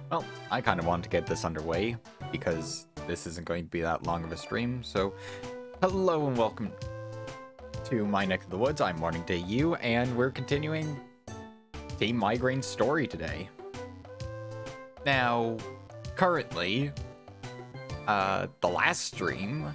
Well, I kind of want to get this underway because this isn't going to be that long of a stream. So, hello and welcome to my neck of the woods. I'm Morning Day You, and we're continuing Team Migraine story today. Now, currently, the last stream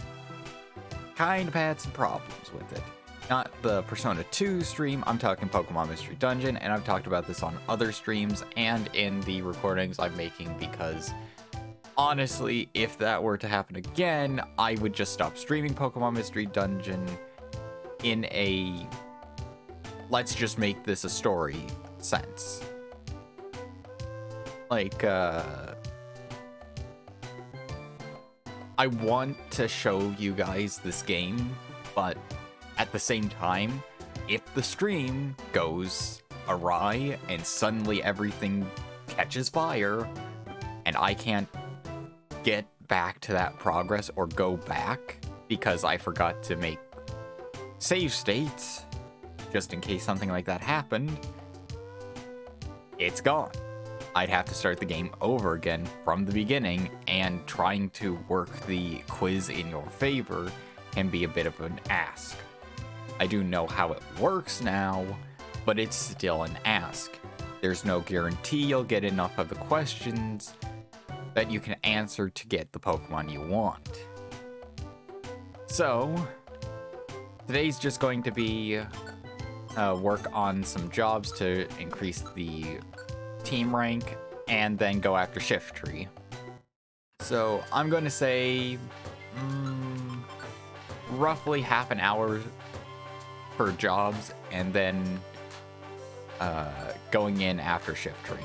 kind of had some problems with it. Not the Persona 2 stream, I'm talking Pokemon Mystery Dungeon, and I've talked about this on other streams and in the recordings I'm making because, honestly, if that were to happen again, I would just stop streaming Pokemon Mystery Dungeon in a let's just make this a story sense. Like, I want to show you guys this game, but at the same time, if the stream goes awry and suddenly everything catches fire and I can't get back to that progress or go back because I forgot to make save states, just in case something like that happened, it's gone. I'd have to start the game over again from the beginning, and trying to work the quiz in your favor can be a bit of an ask. I do know how it works now, but it's still an ask. There's no guarantee you'll get enough of the questions that you can answer to get the Pokemon you want. So, today's just going to be work on some jobs to increase the team rank and then go after Shiftry. So, I'm going to say roughly half an hour per jobs, and then going in after Shiftry.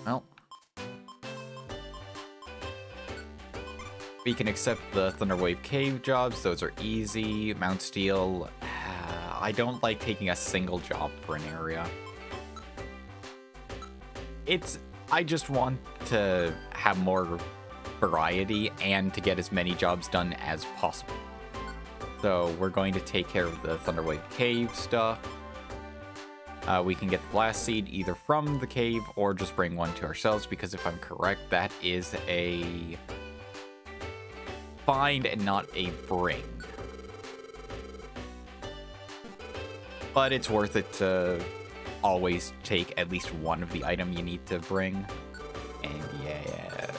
Well, we can accept the Thunderwave Cave jobs. Those are easy. Mount Steel, I don't like taking a single job for an area. I just want to have more variety and to get as many jobs done as possible. So we're going to take care of the Thunderwave Cave stuff. We can get the Blast Seed either from the cave or just bring one to ourselves, because if I'm correct, that is a find and not a bring. But it's worth it to always take at least one of the item you need to bring. And yeah,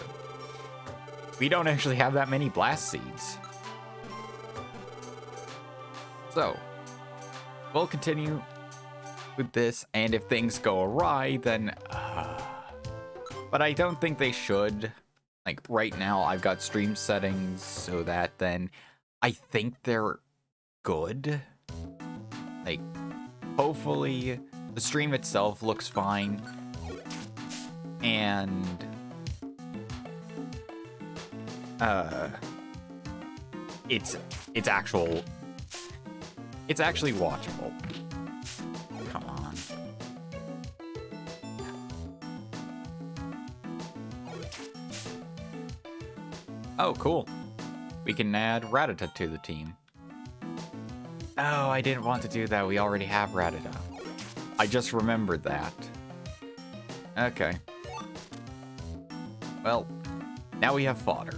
we don't actually have that many Blast Seeds. So, we'll continue with this, and if things go awry, then... but I don't think they should. Like, right now, I've got stream settings so that then I think they're good. Like, hopefully, the stream itself looks fine. And... It's actually watchable. Come on. Oh, cool. We can add Rattata to the team. Oh, I didn't want to do that. We already have Rattata. I just remembered that. Okay. Well, now we have fodder.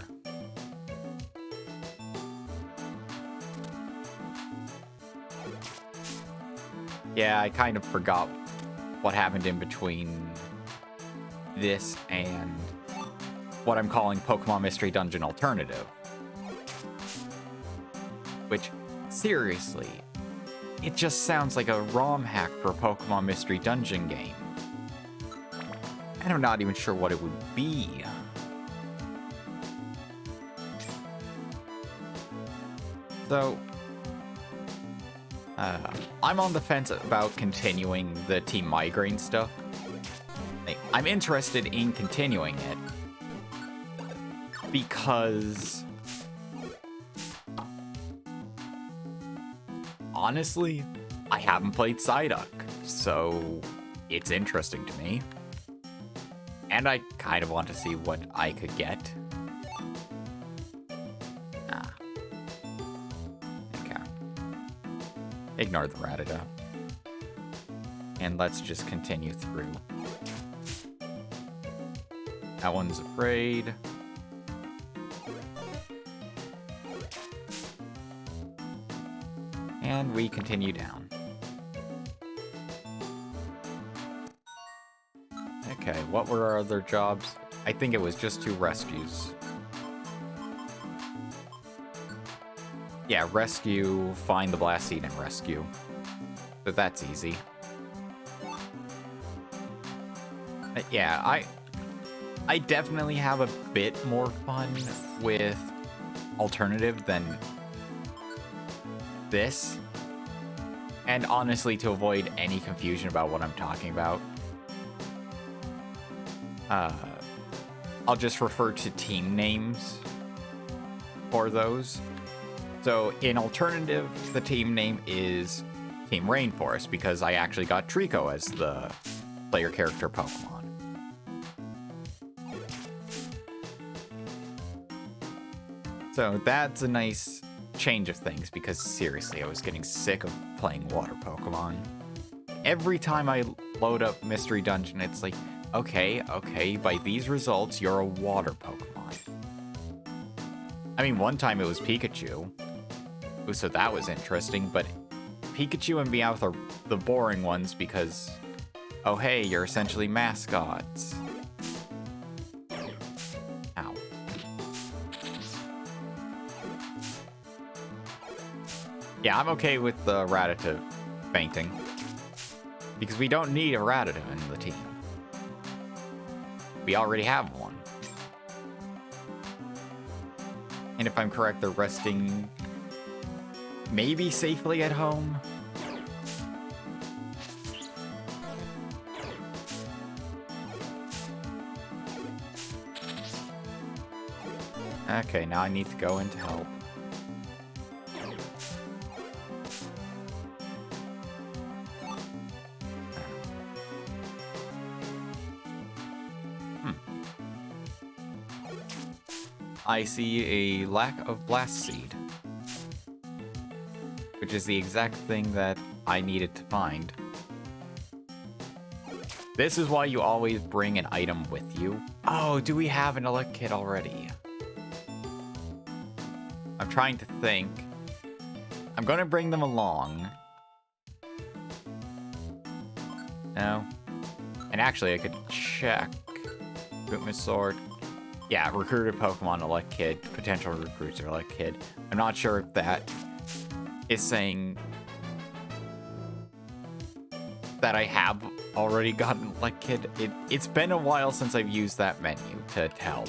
Yeah, I kind of forgot what happened in between this and what I'm calling Pokemon Mystery Dungeon Alternative. Which, seriously, it just sounds like a ROM hack for a Pokemon Mystery Dungeon game. And I'm not even sure what it would be. So... I'm on the fence about continuing the Team Migraine stuff. Like, I'm interested in continuing it because, honestly, I haven't played Psyduck, so it's interesting to me. And I kind of want to see what I could get. Ignore the Rattata. And let's just continue through. That one's afraid. And we continue down. Okay, what were our other jobs? I think it was just 2 rescues. Yeah, rescue, find the blast seed, and rescue. So that's easy. But yeah, I definitely have a bit more fun with alternative than this. And honestly, to avoid any confusion about what I'm talking about, I'll just refer to team names for those. So in alternative, the team name is Team Rainforest because I actually got Trico as the player character Pokemon. So that's a nice change of things because seriously, I was getting sick of playing water Pokemon. Every time I load up Mystery Dungeon, it's like, okay, by these results, you're a water Pokemon. I mean, one time it was Pikachu, so that was interesting, but Pikachu and Meowth are the boring ones because, oh hey, you're essentially mascots. Ow. Yeah, I'm okay with the Rattata fainting, because we don't need a Rattata in the team. We already have one. And if I'm correct, they're resting maybe safely at home. Okay, now I need to go in to help. I see a lack of Blast Seed, which is the exact thing that I needed to find. This is why you always bring an item with you. Oh, do we have an Elect Kit already? I'm trying to think. I'm gonna bring them along. No. And actually, I could check. Bootman Sword. Yeah, recruited Pokemon Elect Kid, potential recruits are Elect Kid. I'm not sure if that is saying that I have already gotten Elect Kid. It's been a while since I've used that menu to tell.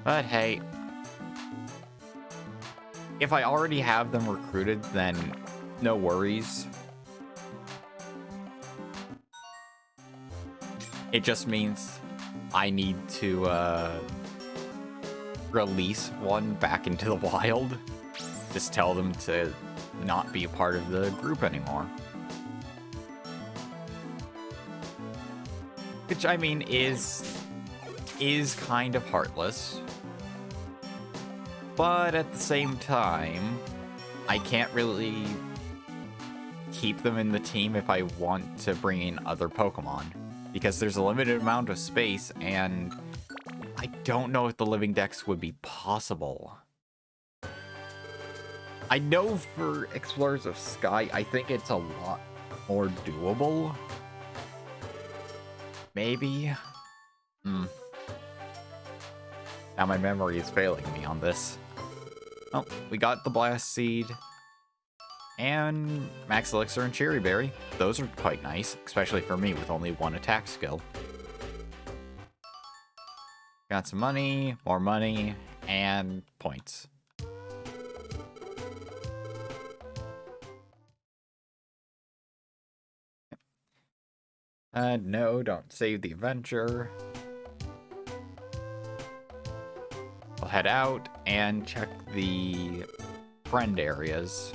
But hey, if I already have them recruited, then no worries. It just means I need to release one back into the wild. Just tell them to not be a part of the group anymore. Which, I mean, is kind of heartless. But at the same time, I can't really keep them in the team if I want to bring in other Pokemon. Because there's a limited amount of space, and I don't know if the living dex would be possible. I know for Explorers of Sky, I think it's a lot more doable. Maybe? Now my memory is failing me on this. Oh, we got the Blast Seed. And Max Elixir and Cherry Berry. Those are quite nice, especially for me with only 1 attack skill. Got some money, more money, and points. No, don't save the adventure. We'll head out and check the friend areas.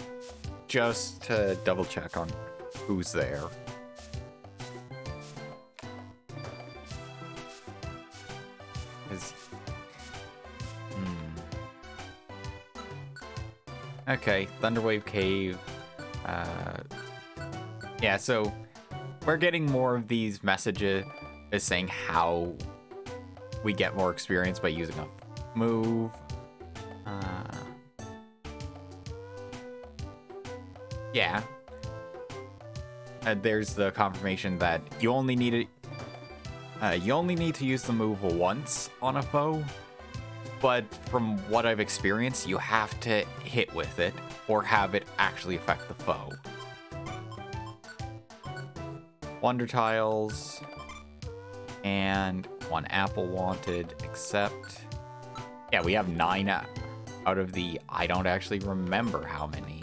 Just to double check on who's there. Okay, Thunderwave Cave. Yeah, so we're getting more of these messages saying how we get more experience by using a move. Yeah. There's the confirmation that you only need to use the move once on a foe, but from what I've experienced, you have to hit with it or have it actually affect the foe. Wonder tiles and 1 apple wanted, except yeah, we have 9 out of the I don't actually remember how many.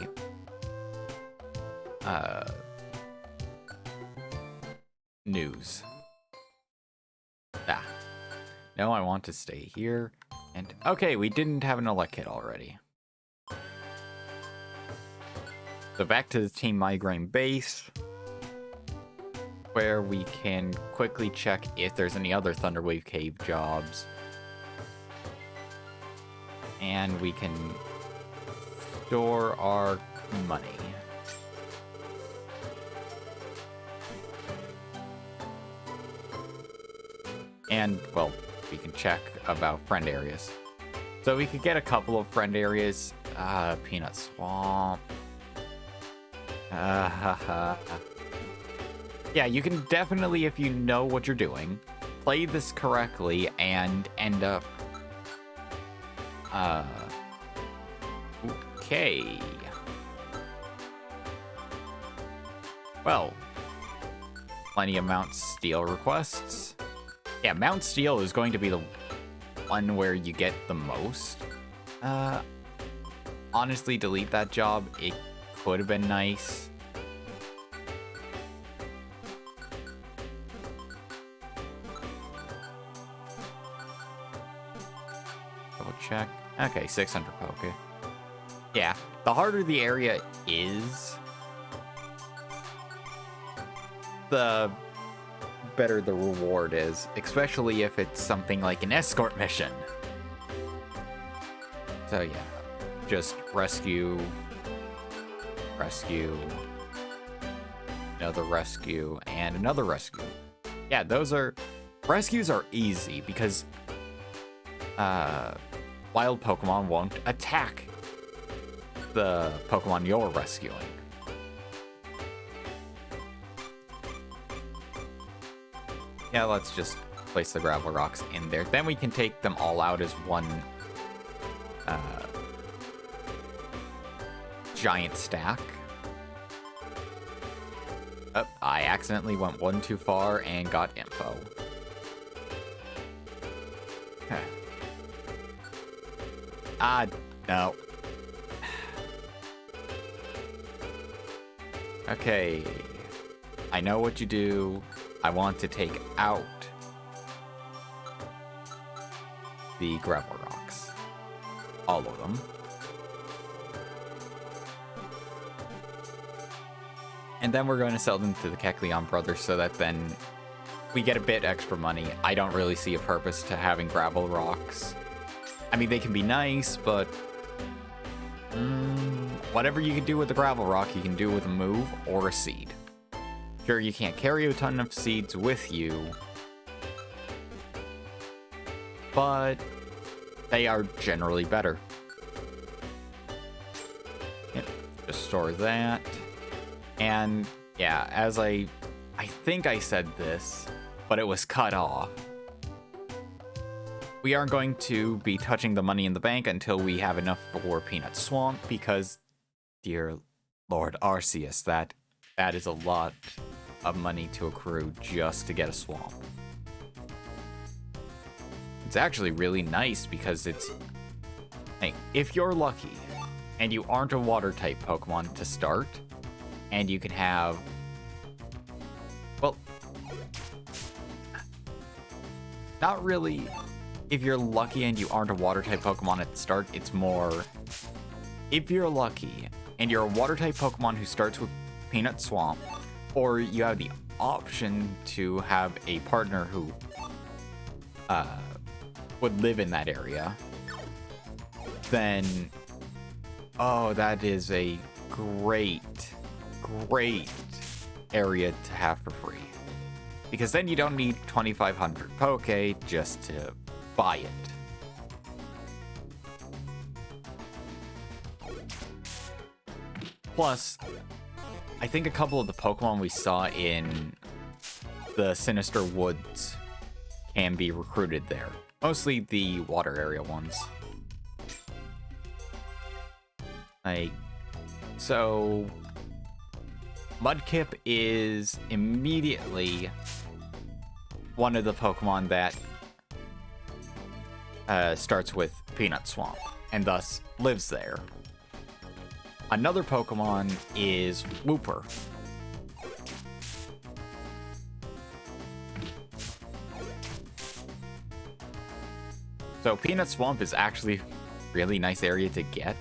News. No, I want to stay here. And okay, we didn't have an elect kit already. So back to the Team Migraine base, where we can quickly check if there's any other Thunderwave Cave jobs. And we can store our money. And, well, we can check about friend areas. So we could get a couple of friend areas. Peanut Swamp. Yeah, you can definitely, if you know what you're doing, play this correctly and end up... Okay. Well, plenty of Mount Steel requests. Yeah, Mount Steel is going to be the one where you get the most. Honestly, delete that job. It could have been nice. Double check. Okay, 600 poke. Yeah, the harder the area is, the better the reward is, especially if it's something like an escort mission. So yeah, just rescue, another rescue, and another rescue. Yeah, rescues are easy because wild Pokemon won't attack the Pokemon you're rescuing. Yeah, let's just place the gravel rocks in there. Then we can take them all out as one giant stack. Oh, I accidentally went one too far and got info. No. Okay. I know what you do. I want to take out the gravel rocks. All of them. And then we're going to sell them to the Kecleon brothers so that then we get a bit extra money. I don't really see a purpose to having gravel rocks. I mean, they can be nice, but whatever you can do with the gravel rock, you can do with a move or a seed. Sure, you can't carry a ton of seeds with you, but they are generally better. Yep, just store that. And yeah, as I think I said this, but it was cut off. We aren't going to be touching the money in the bank until we have enough for Peanut Swamp, because, dear Lord Arceus, that is a lot of money to accrue just to get a swamp. It's actually really nice because it's... Hey, if you're lucky and you aren't a water-type Pokemon to start, and you can have... Well... Not really... If you're lucky and you aren't a water-type Pokemon at the start, it's more... If you're lucky and you're a water-type Pokemon who starts with Peanut Swamp, or you have the option to have a partner who would live in that area, then, oh, that is a great area to have for free. Because then you don't need 2,500 Poke just to buy it. Plus, I think a couple of the Pokemon we saw in the Sinister Woods can be recruited there. Mostly the water area ones. So Mudkip is immediately one of the Pokemon that starts with Peanut Swamp, and thus lives there. Another Pokemon is Wooper. So Peanut Swamp is actually a really nice area to get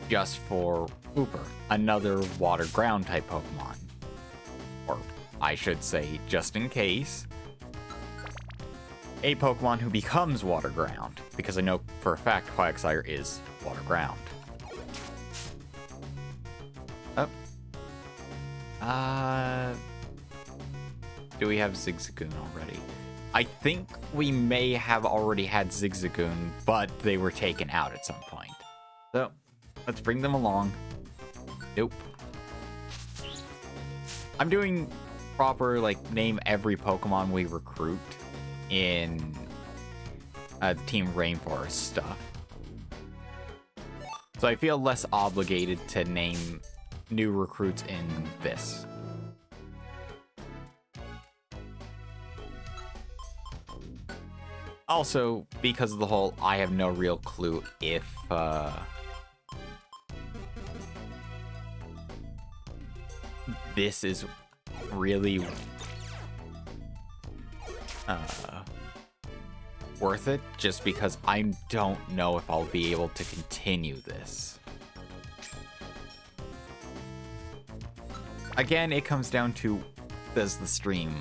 just for Wooper, another water ground type Pokemon. Or I should say, just in case, a Pokemon who becomes water ground, because I know for a fact Quagsire is water ground. Do we have Zigzagoon already? I think we may have already had Zigzagoon, but they were taken out at some point. So, let's bring them along. Nope. I'm doing proper, name every Pokemon we recruit in the Team Rainforest stuff. So I feel less obligated to name new recruits in this. Also, because of the whole, I have no real clue if, this is really, worth it, just because I don't know if I'll be able to continue this. Again, it comes down to, does the stream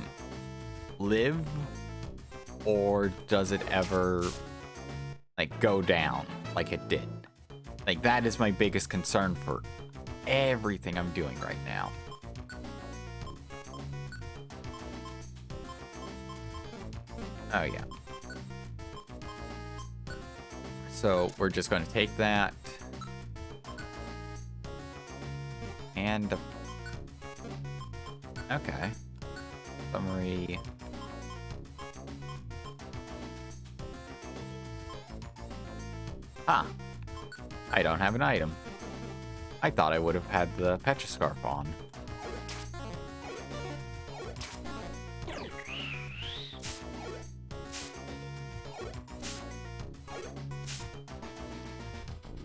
live? Or does it ever, go down like it did? That is my biggest concern for everything I'm doing right now. Oh, yeah. So, we're just going to take that. And... okay. Summary... Ah, I don't have an item. I thought I would have had the Petroscarf on.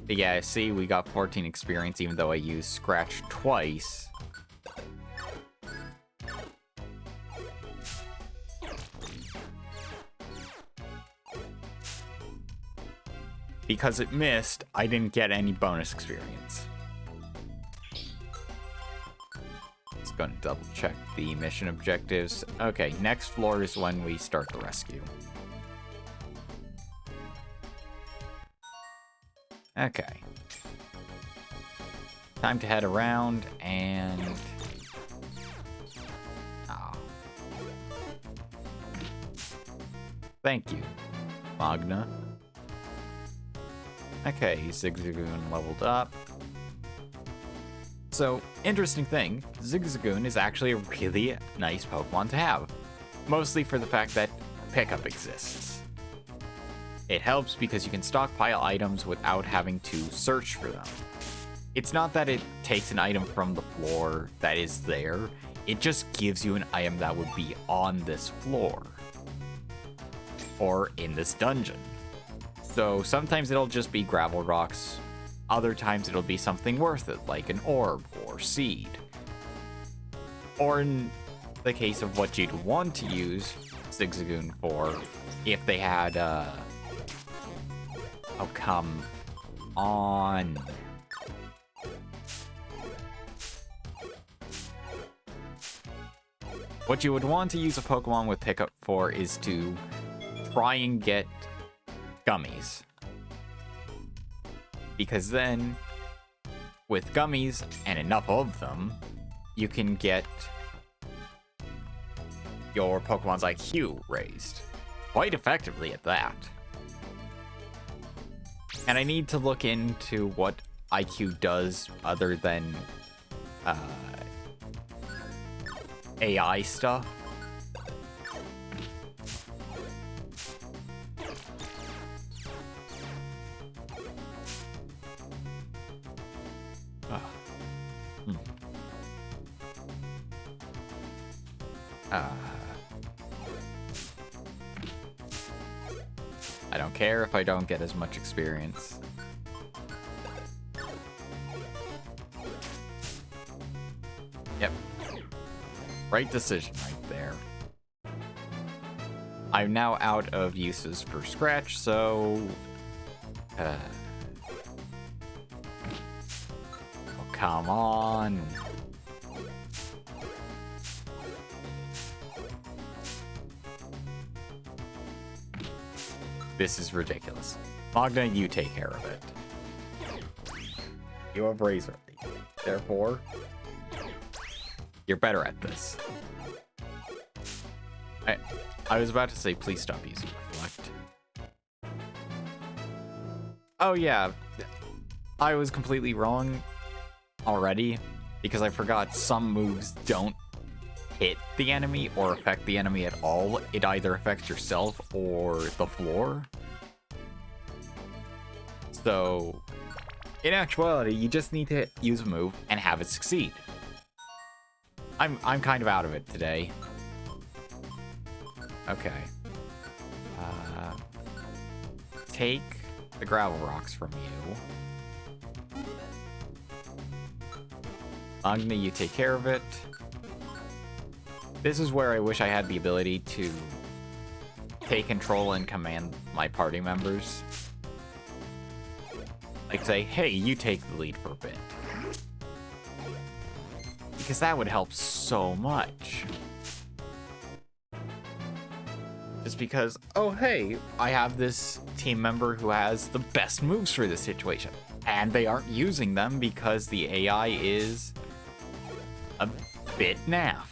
But yeah, see, we got 14 experience even though I used Scratch twice. Because it missed, I didn't get any bonus experience. Let's go and double check the mission objectives. Okay, next floor is when we start the rescue. Okay. Time to head around and... oh. Thank you, Magna. Okay, Zigzagoon leveled up. So, interesting thing, Zigzagoon is actually a really nice Pokemon to have. Mostly for the fact that pickup exists. It helps because you can stockpile items without having to search for them. It's not that it takes an item from the floor that is there, it just gives you an item that would be on this floor. Or in this dungeon. So sometimes it'll just be gravel rocks, other times it'll be something worth it, like an orb or seed. Or in the case of what you'd want to use Zigzagoon for, if they had, oh, come on. What you would want to use a Pokemon with pickup for is to try and get gummies. Because then, with gummies and enough of them, you can get your Pokemon's IQ raised. Quite effectively at that. And I need to look into what IQ does other than AI stuff. I don't care if I don't get as much experience. Yep. Right decision right there. I'm now out of uses for Scratch, so... Oh, come on. This is ridiculous. Magna, you take care of it. You have Razor Leaf. Therefore, you're better at this. I was about to say, please stop using Reflect. Oh yeah, I was completely wrong already, because I forgot some moves don't hit the enemy or affect the enemy at all. It either affects yourself or the floor. So, in actuality, you just need to use a move and have it succeed. I'm kind of out of it today. Okay. Take the gravel rocks from you. Magna, you take care of it. This is where I wish I had the ability to take control and command my party members. Like say, hey, you take the lead for a bit. Because that would help so much. Just because, oh hey, I have this team member who has the best moves for this situation. And they aren't using them because the AI is a bit naff.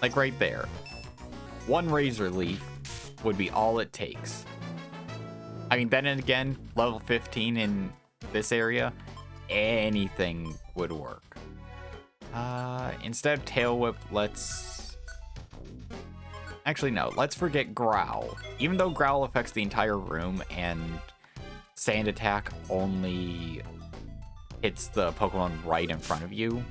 Like right there. One Razor Leaf would be all it takes. I mean, then again, level 15 in this area, anything would work. Instead of Tail Whip, let's... Actually, no, let's forget Growl. Even though Growl affects the entire room and Sand Attack only hits the Pokemon right in front of you.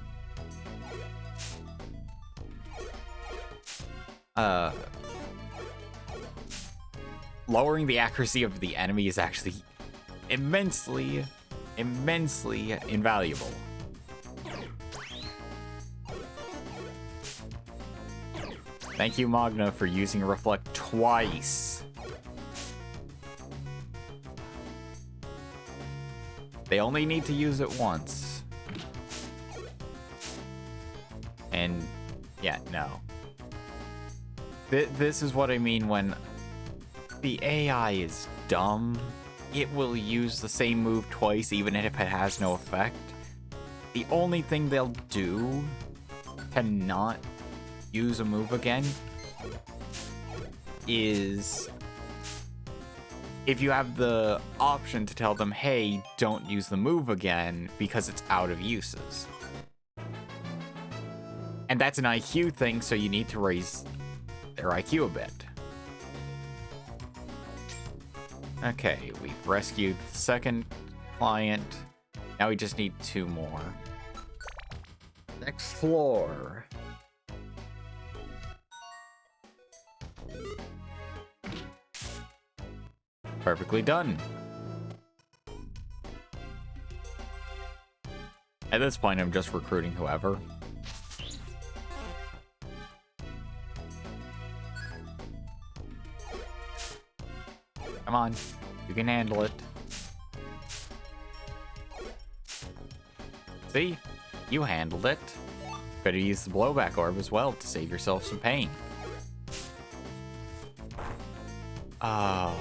Lowering the accuracy of the enemy is actually immensely invaluable. Thank you, Magna, for using Reflect twice. They only need to use it once. And, yeah, no. This is what I mean when the AI is dumb. It will use the same move twice even if it has no effect. The only thing they'll do to not use a move again is if you have the option to tell them, hey, don't use the move again because it's out of uses. And that's an IQ thing, so you need to raise their IQ a bit. Okay, we've rescued the second client. Now we just need 2 more. Next floor. Perfectly done. At this point, I'm just recruiting whoever. Come on, you can handle it. See? You handled it. Better use the blowback orb as well to save yourself some pain. Oh,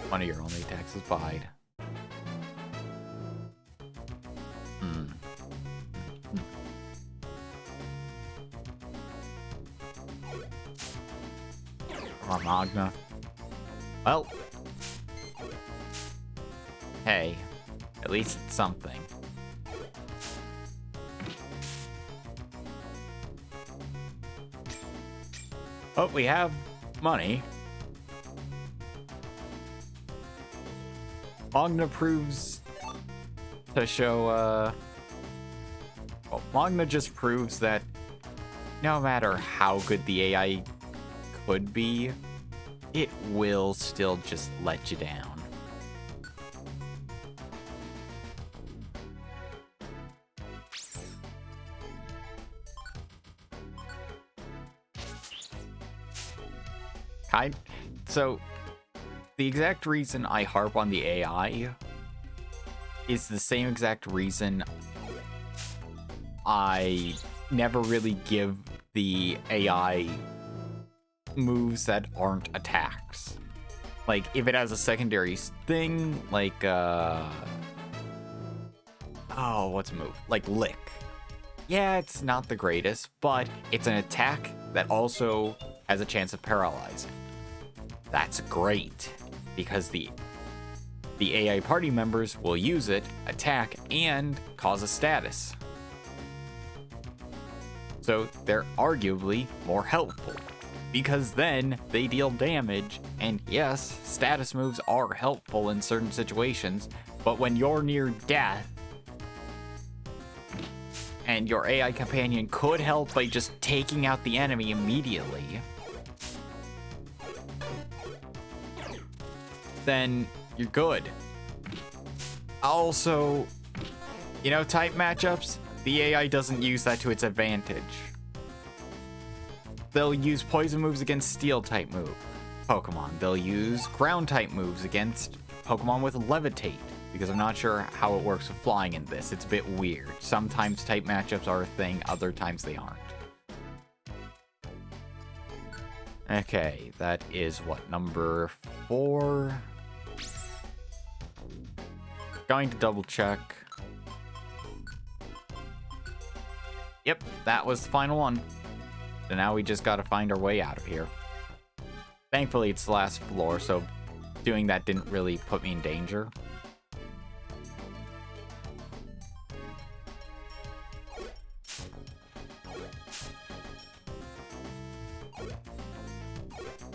one of your only attacks is bide. Magna. Well. Hey. At least it's something. Oh, we have money. Magna proves to show, well, Magna just proves that no matter how good the AI could be, it will still just let you down. So, the exact reason I harp on the AI is the same exact reason I never really give the AI moves that aren't attacks. Like, if it has a secondary thing, like, oh, what's a move? Like Lick. Yeah, it's not the greatest, but it's an attack that also has a chance of paralyzing. That's great, because the AI party members will use it, attack, and cause a status. So they're arguably more helpful, because then they deal damage, and yes, status moves are helpful in certain situations, but when you're near death, and your AI companion could help by just taking out the enemy immediately, then you're good. Also, you know, type matchups, the AI doesn't use that to its advantage. They'll use poison moves against steel type Pokemon. They'll use ground type moves against Pokemon with levitate, because I'm not sure how it works with flying in this. It's a bit weird. Sometimes type matchups are a thing, other times they aren't. Okay, that is what, number 4? Going to double check. Yep, that was the final one. So now we just gotta find our way out of here. Thankfully, it's the last floor, so doing that didn't really put me in danger.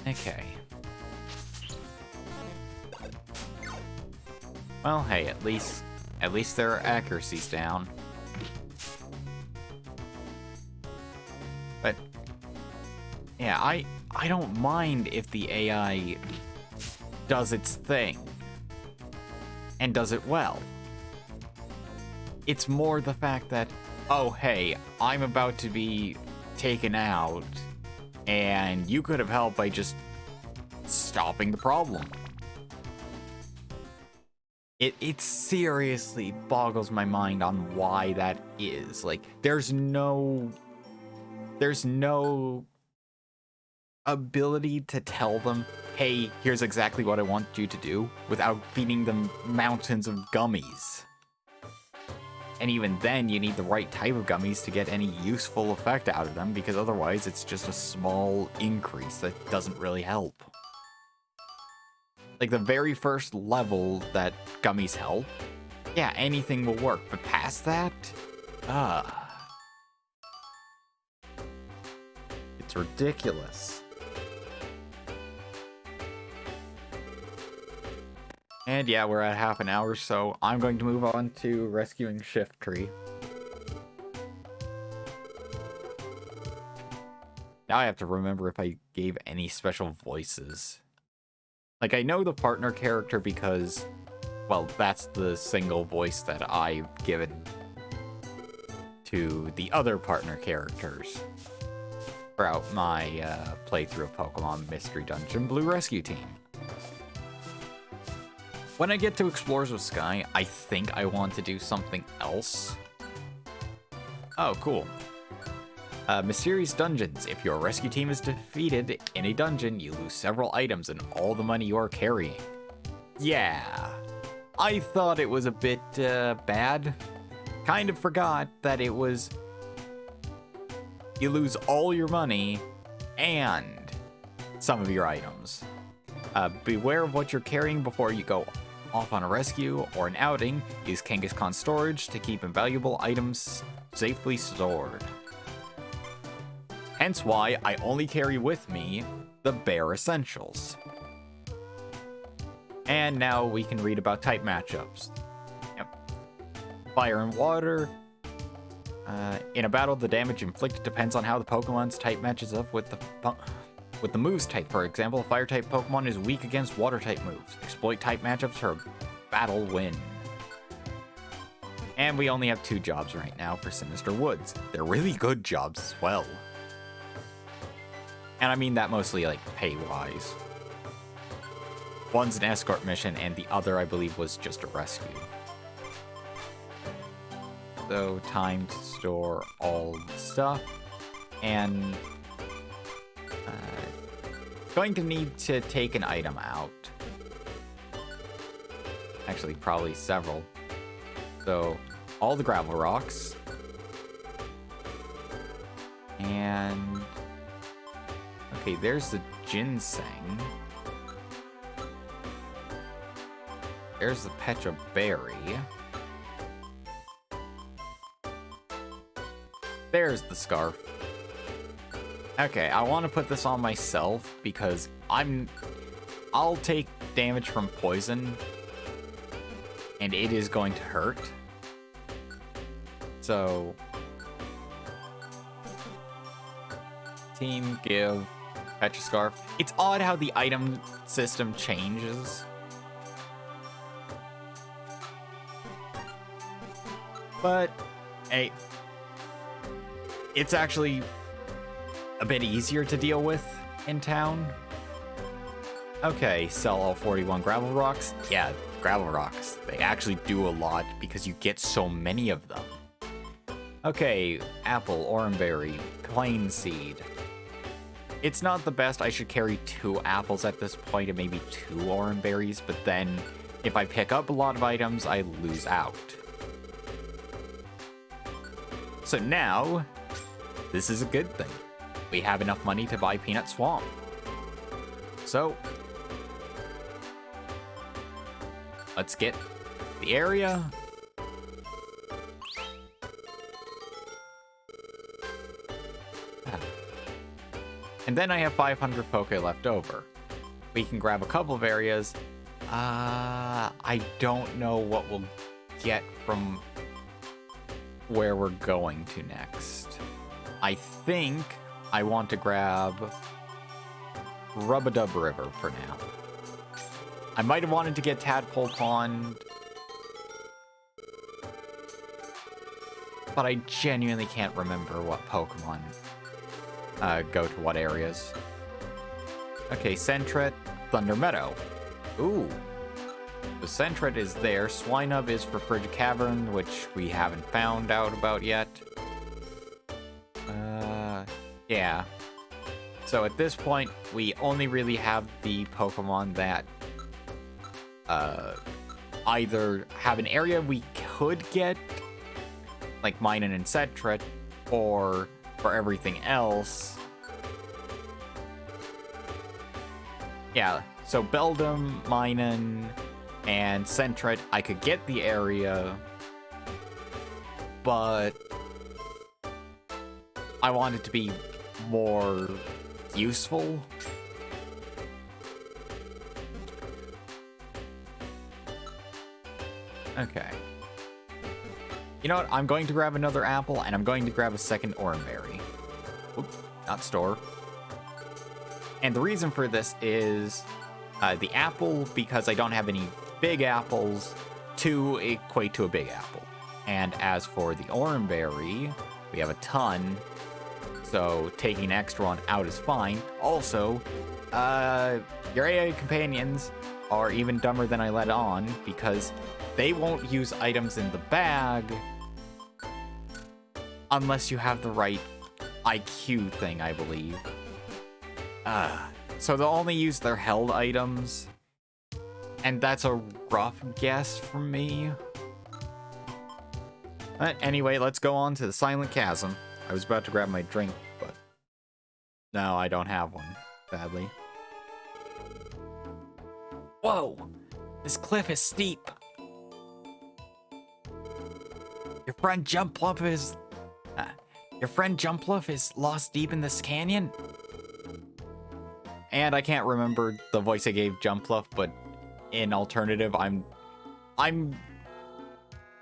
Okay. Well, hey, at least their accuracy's down. But yeah, I don't mind if the AI does its thing and does it well. It's more the fact that, oh hey, I'm about to be taken out, and you could have helped by just stopping the problem. It seriously boggles my mind on why that is. Like, there's no ability to tell them, hey, here's exactly what I want you to do, without feeding them mountains of gummies. And even then, you need the right type of gummies to get any useful effect out of them, because otherwise it's just a small increase that doesn't really help. Like, the very first level that gummies help, yeah, anything will work, but past that, it's ridiculous. And yeah, we're at half an hour, so I'm going to move on to rescuing Shiftry. Now I have to remember if I gave any special voices. Like, I know the partner character because, well, that's the single voice that I've given to the other partner characters throughout my playthrough of Pokemon Mystery Dungeon Blue Rescue Team. When I get to Explorers of Sky, I think I want to do something else. Oh, cool. Mysterious Dungeons. If your rescue team is defeated in a dungeon, you lose several items and all the money you are carrying. Yeah. I thought it was a bit bad. Kind of forgot that it was... you lose all your money and some of your items. Beware of what you're carrying before you go off on a rescue or an outing. Use Kangaskhan storage to keep invaluable items safely stored. Hence why I only carry with me the bare essentials. And now we can read about type matchups. Yep. Fire and water. In a battle, the damage inflicted depends on how the Pokemon's type matches up with the move's type. For example, a fire-type Pokemon is weak against water-type moves. Exploit type matchups for a battle win. And we only have 2 jobs right now for Sinister Woods. They're really good jobs as well. And I mean that mostly like pay-wise. One's an escort mission, and the other, I believe, was just a rescue. So, time to store all the stuff. And going to need to take an item out. Actually, probably several. So, all the gravel rocks. And okay, there's the ginseng. There's the Petra berry. There's the scarf. Okay, I want to put this on myself because I'll take damage from poison, and it is going to hurt. So, team, give, Petra scarf. It's odd how the item system changes. But, hey, it's actually a bit easier to deal with in town. Okay, sell all 41 gravel rocks. Yeah, gravel rocks. They actually do a lot because you get so many of them. Okay, apple, oranberry, plain seed. It's not the best. I should carry 2 apples at this point and maybe 2 oranberries, but then if I pick up a lot of items, I lose out. So now, this is a good thing. We have enough money to buy Peanut Swamp. So, let's get the area. And then I have 500 Poke left over. We can grab a couple of areas. I don't know what we'll get from where we're going to next. I think I want to grab Rub-a-Dub River for now. I might have wanted to get Tadpole Pond, but I genuinely can't remember what Pokemon go to what areas. Okay, Sentret, Thunder Meadow. Ooh. The Sentret is there. Swinub is for Frigid Cavern, which we haven't found out about yet. Yeah. So at this point, we only really have the Pokemon that either have an area we could get, like Minun and Sentret, or for everything else. Yeah, so Beldum, Minun, and Sentret, I could get the area, but I want it to be more useful. Okay. You know what? I'm going to grab another apple, and I'm going to grab a second oranberry. Oops, not store. And the reason for this is the apple, because I don't have any big apples, to equate to a big apple. And as for the oranberry, we have a ton, so taking an extra one out is fine. Also, your AI companions are even dumber than I let on, because they won't use items in the bag unless you have the right IQ thing, I believe. So they'll only use their held items, and that's a rough guess from me. But anyway, let's go on to the Silent Chasm. I was about to grab my drink, but no, I don't have one, sadly. Whoa! This cliff is steep. Your friend Jumpluff is lost deep in this canyon? And I can't remember the voice I gave Jumpluff, but in alternative, I'm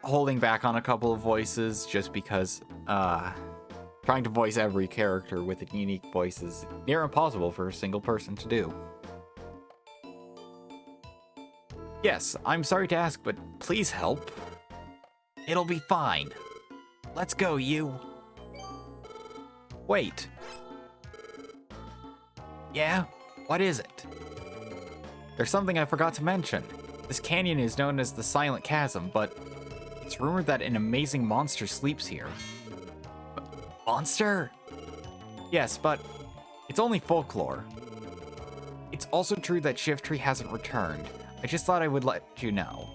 holding back on a couple of voices just because trying to voice every character with a unique voice is near impossible for a single person to do. Yes, I'm sorry to ask, but please help. It'll be fine. Let's go, you. Wait. Yeah? What is it? There's something I forgot to mention. This canyon is known as the Silent Chasm, but it's rumored that an amazing monster sleeps here. Monster? Yes, but it's only folklore. It's also true that Shiftry hasn't returned. I just thought I would let you know.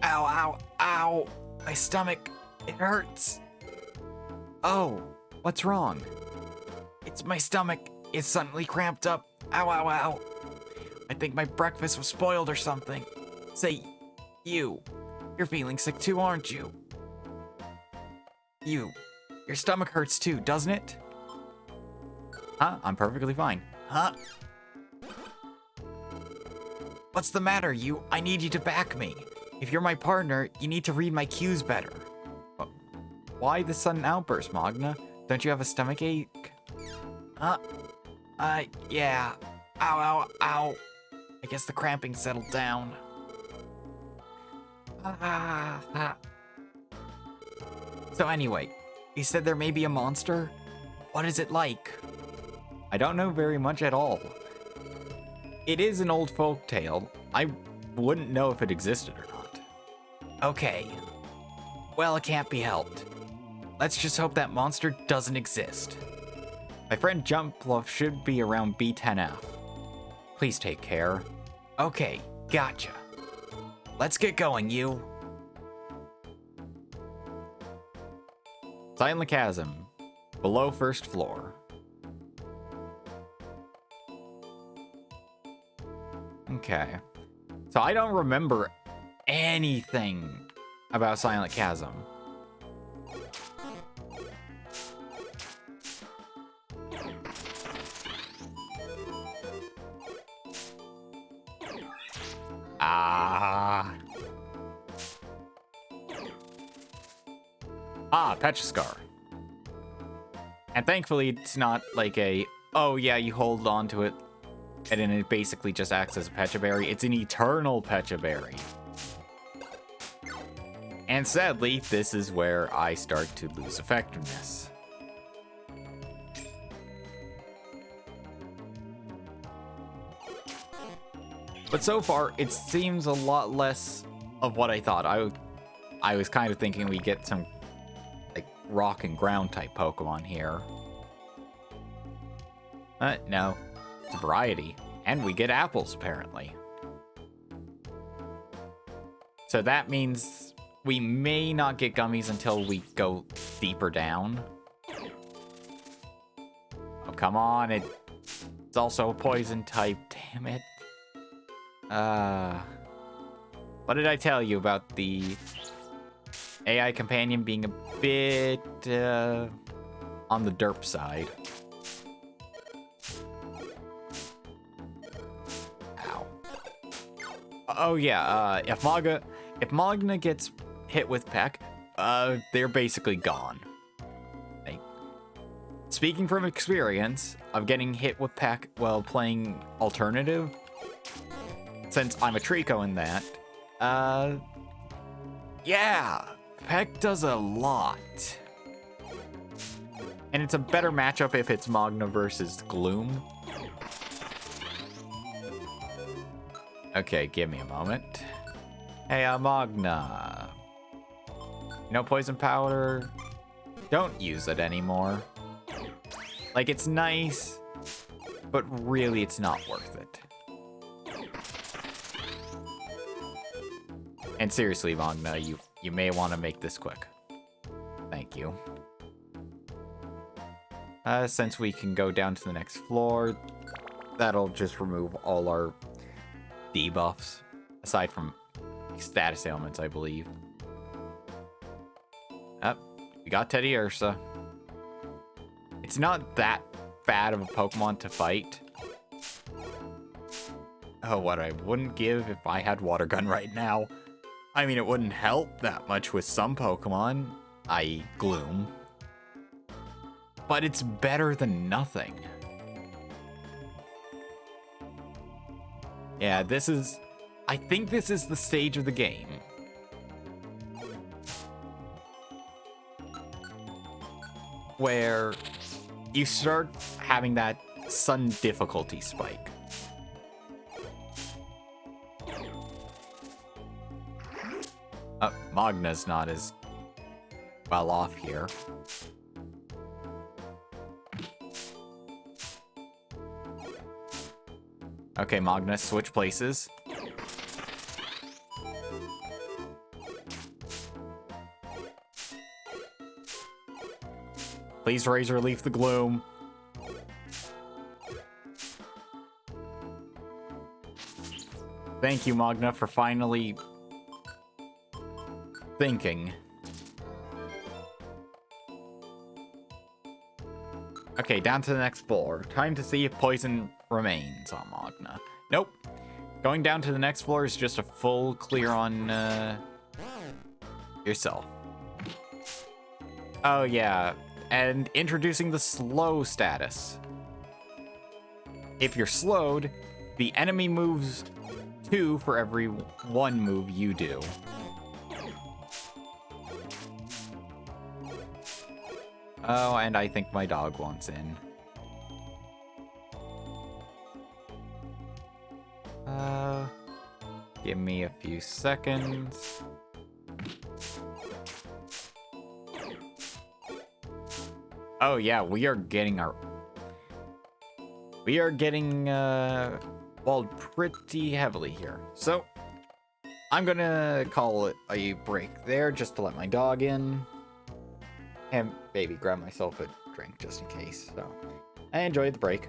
Ow, ow, ow! My stomach, it hurts. Oh, what's wrong? It's my stomach. It's suddenly cramped up. Ow, ow, ow. I think my breakfast was spoiled or something. Say, you're feeling sick too, aren't you? Your stomach hurts too, doesn't it? Huh? I'm perfectly fine. Huh? What's the matter, you? I need you to back me. If you're my partner, you need to read my cues better. Why the sudden outburst, Magna? Don't you have a stomach ache? Huh? Yeah. Ow, ow, ow. I guess the cramping settled down. So anyway, you said there may be a monster? What is it like? I don't know very much at all. It is an old folk tale. I wouldn't know if it existed or not. Okay. Well, it can't be helped. Let's just hope that monster doesn't exist. My friend Jumpluff should be around B10F. Please take care. Okay, gotcha. Let's get going, you. Silent Chasm, below first floor. Okay. So I don't remember anything about Silent Chasm. Petroscar. And thankfully it's not like a, oh yeah, you hold on to it and then it basically just acts as a Pecha Berry. It's an eternal Pecha Berry. And sadly, this is where I start to lose effectiveness. But so far, it seems a lot less of what I thought. I was kind of thinking we get some like rock and ground type Pokemon here. No. It's a variety. And we get apples, apparently. So that means we may not get gummies until we go deeper down. Oh, come on. It's also a poison type. Damn it. What did I tell you about the AI companion being a bit on the derp side? Ow. Oh yeah, if Magna gets hit with Peck, they're basically gone. Like, speaking from experience of getting hit with Peck while playing alternative, since I'm a Trico in that, yeah, Peck does a lot. And it's a better matchup if it's Magna versus Gloom. Okay, give me a moment. Hey, Magna. No poison powder. Don't use it anymore. Like, it's nice, but really it's not worth it. And seriously, Magna, you may want to make this quick. Thank you. Since we can go down to the next floor, that'll just remove all our debuffs, aside from status ailments, I believe. We got Teddy Ursa. It's not that bad of a Pokemon to fight. Oh, what I wouldn't give if I had Water Gun right now. I mean, it wouldn't help that much with some Pokemon, i.e. Gloom. But it's better than nothing. Yeah, this is... I think this is the stage of the game where you start having that sudden difficulty spike. Magna's not as well off here. Okay, Magna, switch places. Please Razor Leaf the Gloom. Thank you, Magna, for finally thinking. Okay, down to the next floor. Time to see if poison remains on Magna. Nope. Going down to the next floor is just a full clear on yourself. Oh, yeah. And introducing the slow status. If you're slowed, the enemy moves 2 for every 1 move you do. Oh, and I think my dog wants in. Give me a few seconds. Oh yeah, we are getting walled pretty heavily here. So, I'm gonna call it a break there just to let my dog in. And baby, grab myself a drink just in case. So, I enjoyed the break.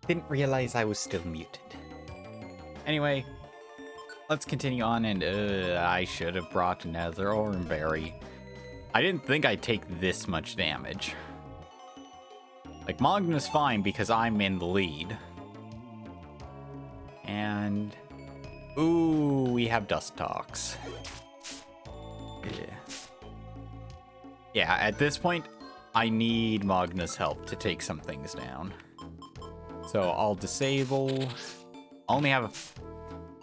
Didn't realize I was still muted. Anyway, let's continue on, and I should have brought another Oranberry. I didn't think I'd take this much damage. Like, Magna's fine because I'm in the lead. And... ooh, we have Dust Talks. Yeah, at this point, I need Magna's help to take some things down. So I'll disable. Only have a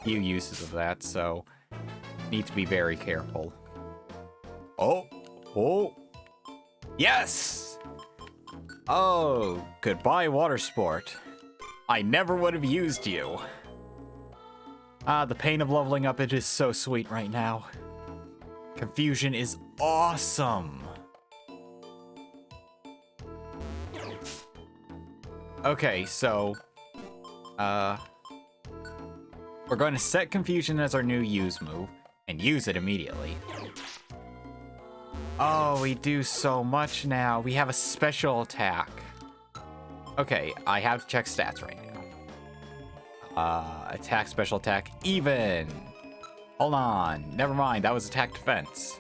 few uses of that, so need to be very careful. Oh, yes! Oh, goodbye, water sport. I never would have used you. The pain of leveling up, it is so sweet right now. Confusion is awesome. Okay, so We're going to set Confusion as our new use move and use it immediately. Oh, we do so much now. We have a special attack. Okay, I have to check stats right now. Attack, special attack, even. Hold on. Never mind. That was attack defense.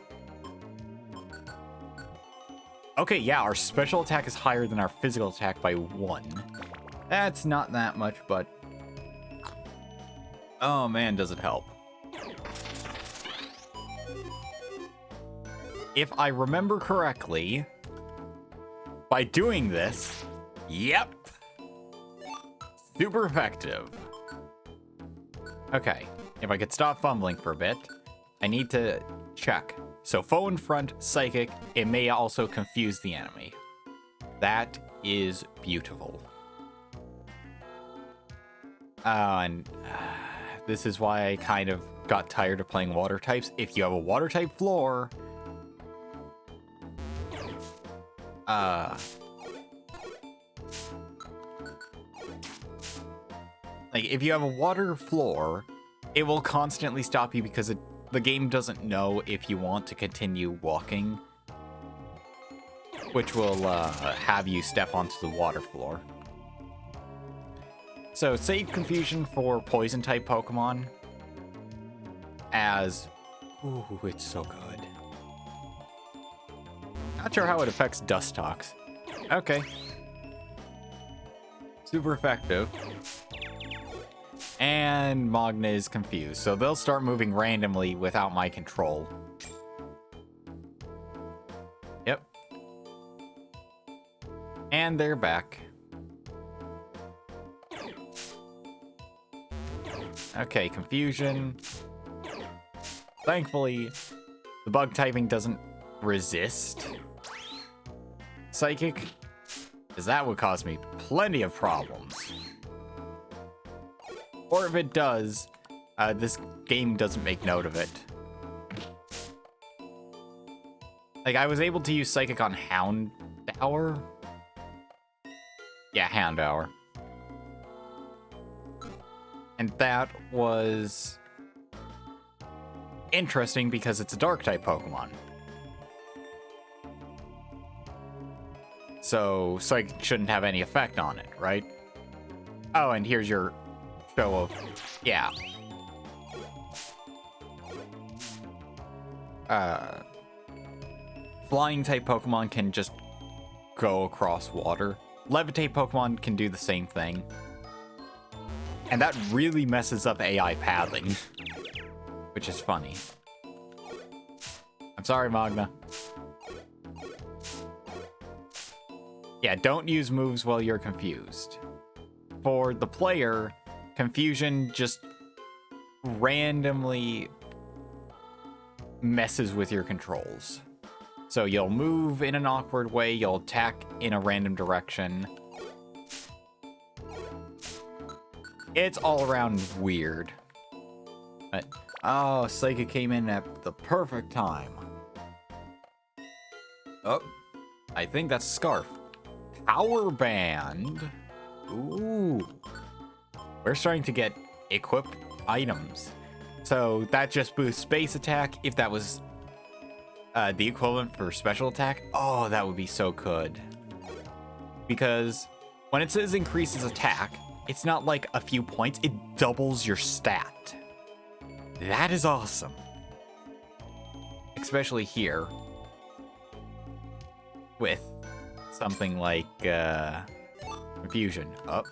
Okay, yeah, our special attack is higher than our physical attack by 1. That's not that much, but... oh man, does it help. If I remember correctly, by doing this, yep, super effective. Okay, if I could stop fumbling for a bit, I need to check. So foe in front, psychic, it may also confuse the enemy. That is beautiful. And this is why I kind of got tired of playing water types. If you have a water type floor, like if you have a water floor, it will constantly stop you because the game doesn't know if you want to continue walking, which will have you step onto the water floor. So save Confusion for poison type Pokemon as... ooh, it's so good. Not sure how it affects Dustox. Okay. Super effective. And Magna is confused, so they'll start moving randomly without my control. Yep. And they're back. Okay, Confusion. Thankfully, the bug typing doesn't resist Psychic, because that would cause me plenty of problems. Or if it does, this game doesn't make note of it. Like, I was able to use Psychic on Houndour. Yeah, Houndour. And that was interesting because it's a Dark-type Pokemon. So Psychic shouldn't have any effect on it, right? Oh, and here's your show of... yeah. Flying-type Pokemon can just go across water. Levitate Pokemon can do the same thing. And that really messes up AI pathing, which is funny. I'm sorry, Magna. Yeah, don't use moves while you're confused. For the player, confusion just randomly messes with your controls. So you'll move in an awkward way, you'll attack in a random direction. It's all around weird. But, oh, Psychic came in at the perfect time. Oh, I think that's Scarf. Power Band. Ooh. We're starting to get equipped items. So that just boosts base attack. If that was the equivalent for special attack, oh, that would be so good. Because when it says increases attack, it's not like a few points, it doubles your stat. That is awesome. Especially here. With something like confusion. Oh,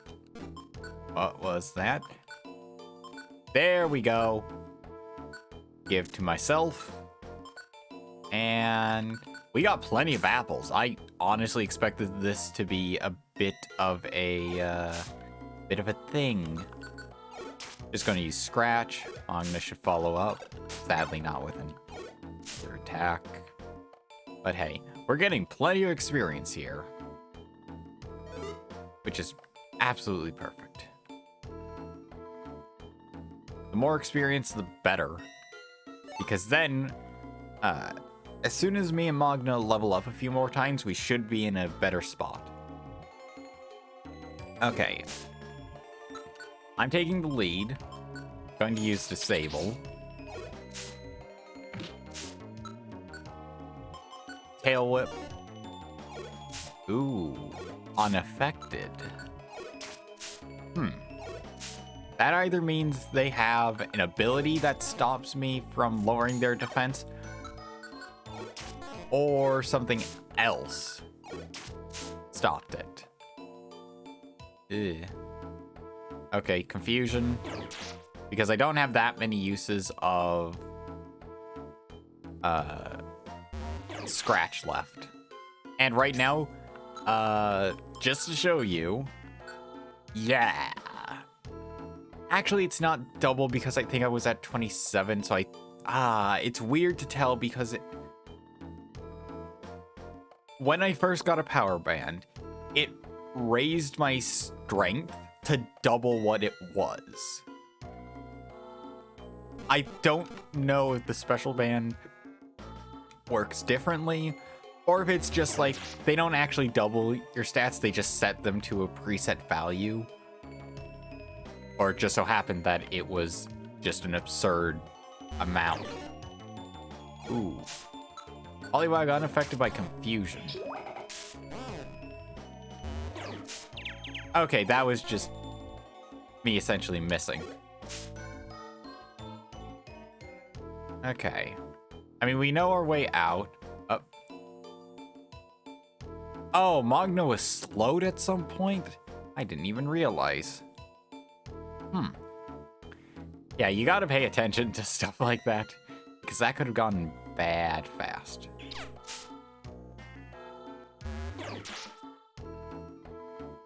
what was that? There we go. Give to myself. And we got plenty of apples. I honestly expected this to be a bit of a thing. Just gonna use Scratch. Magna should follow up. Sadly not with another attack. But hey, we're getting plenty of experience here. Which is absolutely perfect. The more experience, the better. Because then, as soon as me and Magna level up a few more times, we should be in a better spot. Okay. I'm taking the lead. Going to use Disable. Tail Whip. Ooh, unaffected. That either means they have an ability that stops me from lowering their defense, or something else stopped it. Ugh. Okay, Confusion. Because I don't have that many uses of Scratch left. And right now, just to show you, yeah. Actually, it's not double because I think I was at 27, so it's weird to tell because when I first got a power band, it raised my strength to double what it was. I don't know if the special band works differently, or if it's just like, they don't actually double your stats, they just set them to a preset value. Or it just so happened that it was just an absurd amount. Ooh. Poliwag unaffected by Confusion. Okay, that was just me essentially missing. Okay. I mean, we know our way out. Oh, Magna was slowed at some point? I didn't even realize. Yeah, you gotta pay attention to stuff like that, because that could have gone bad fast.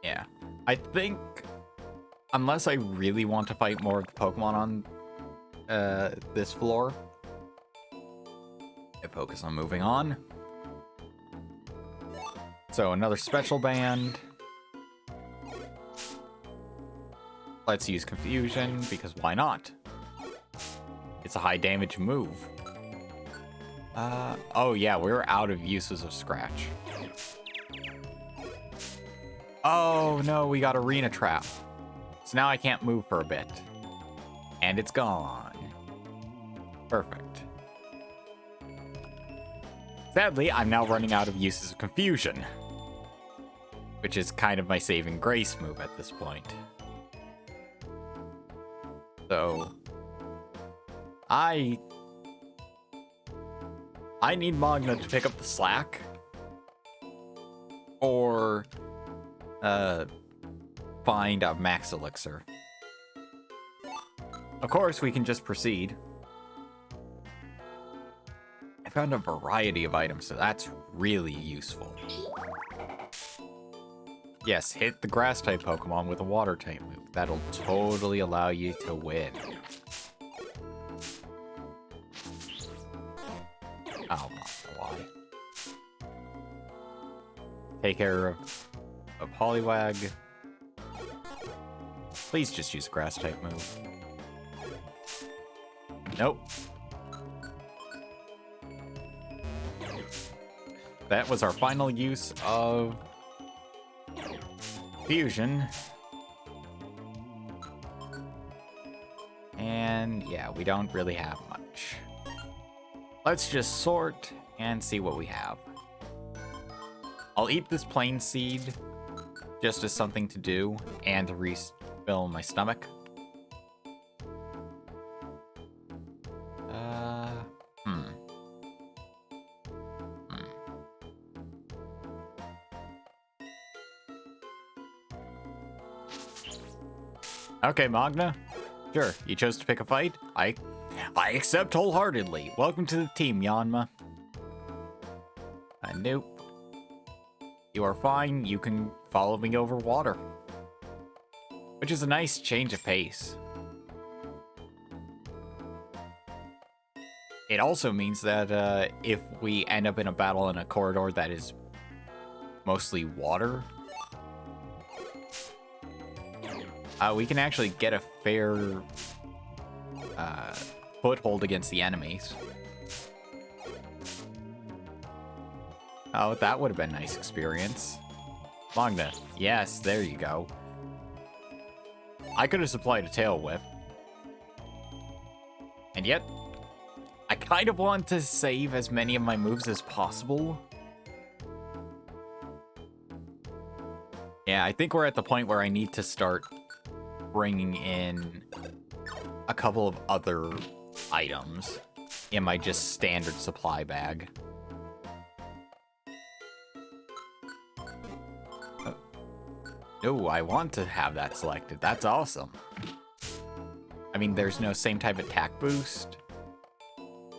Yeah. I think, unless I really want to fight more of the Pokemon on this floor, I focus on moving on. So another special band. Let's use Confusion, because why not? It's a high damage move. Oh yeah, we're out of uses of Scratch. Oh no, we got Arena Trap. So now I can't move for a bit. And it's gone. Perfect. Sadly, I'm now running out of uses of Confusion, which is kind of my saving grace move at this point. So, I need Magna to pick up the slack, or find a Max Elixir. Of course, we can just proceed. I found a variety of items, so that's really useful. Yes, hit the Grass-type Pokemon with a Water-type move. That'll totally allow you to win. Oh, why? Take care of a Poliwag. Please just use a Grass-type move. Nope. That was our final use of Fusion. And yeah, we don't really have much. Let's just sort and see what we have. I'll eat this plain seed just as something to do and to refill my stomach. Okay, Magna. Sure, you chose to pick a fight. I accept wholeheartedly. Welcome to the team, Yanma. Nope. You are fine. You can follow me over water. Which is a nice change of pace. It also means that if we end up in a battle in a corridor that is mostly water, we can actually get a fair foothold against the enemies. Oh, that would have been a nice experience. Magna. Yes, there you go. I could have supplied a tail whip. And yet, I kind of want to save as many of my moves as possible. Yeah, I think we're at the point where I need to start bringing in a couple of other items in my just standard supply bag. Oh, I want to have that selected. That's awesome. I mean, there's no same type of attack boost.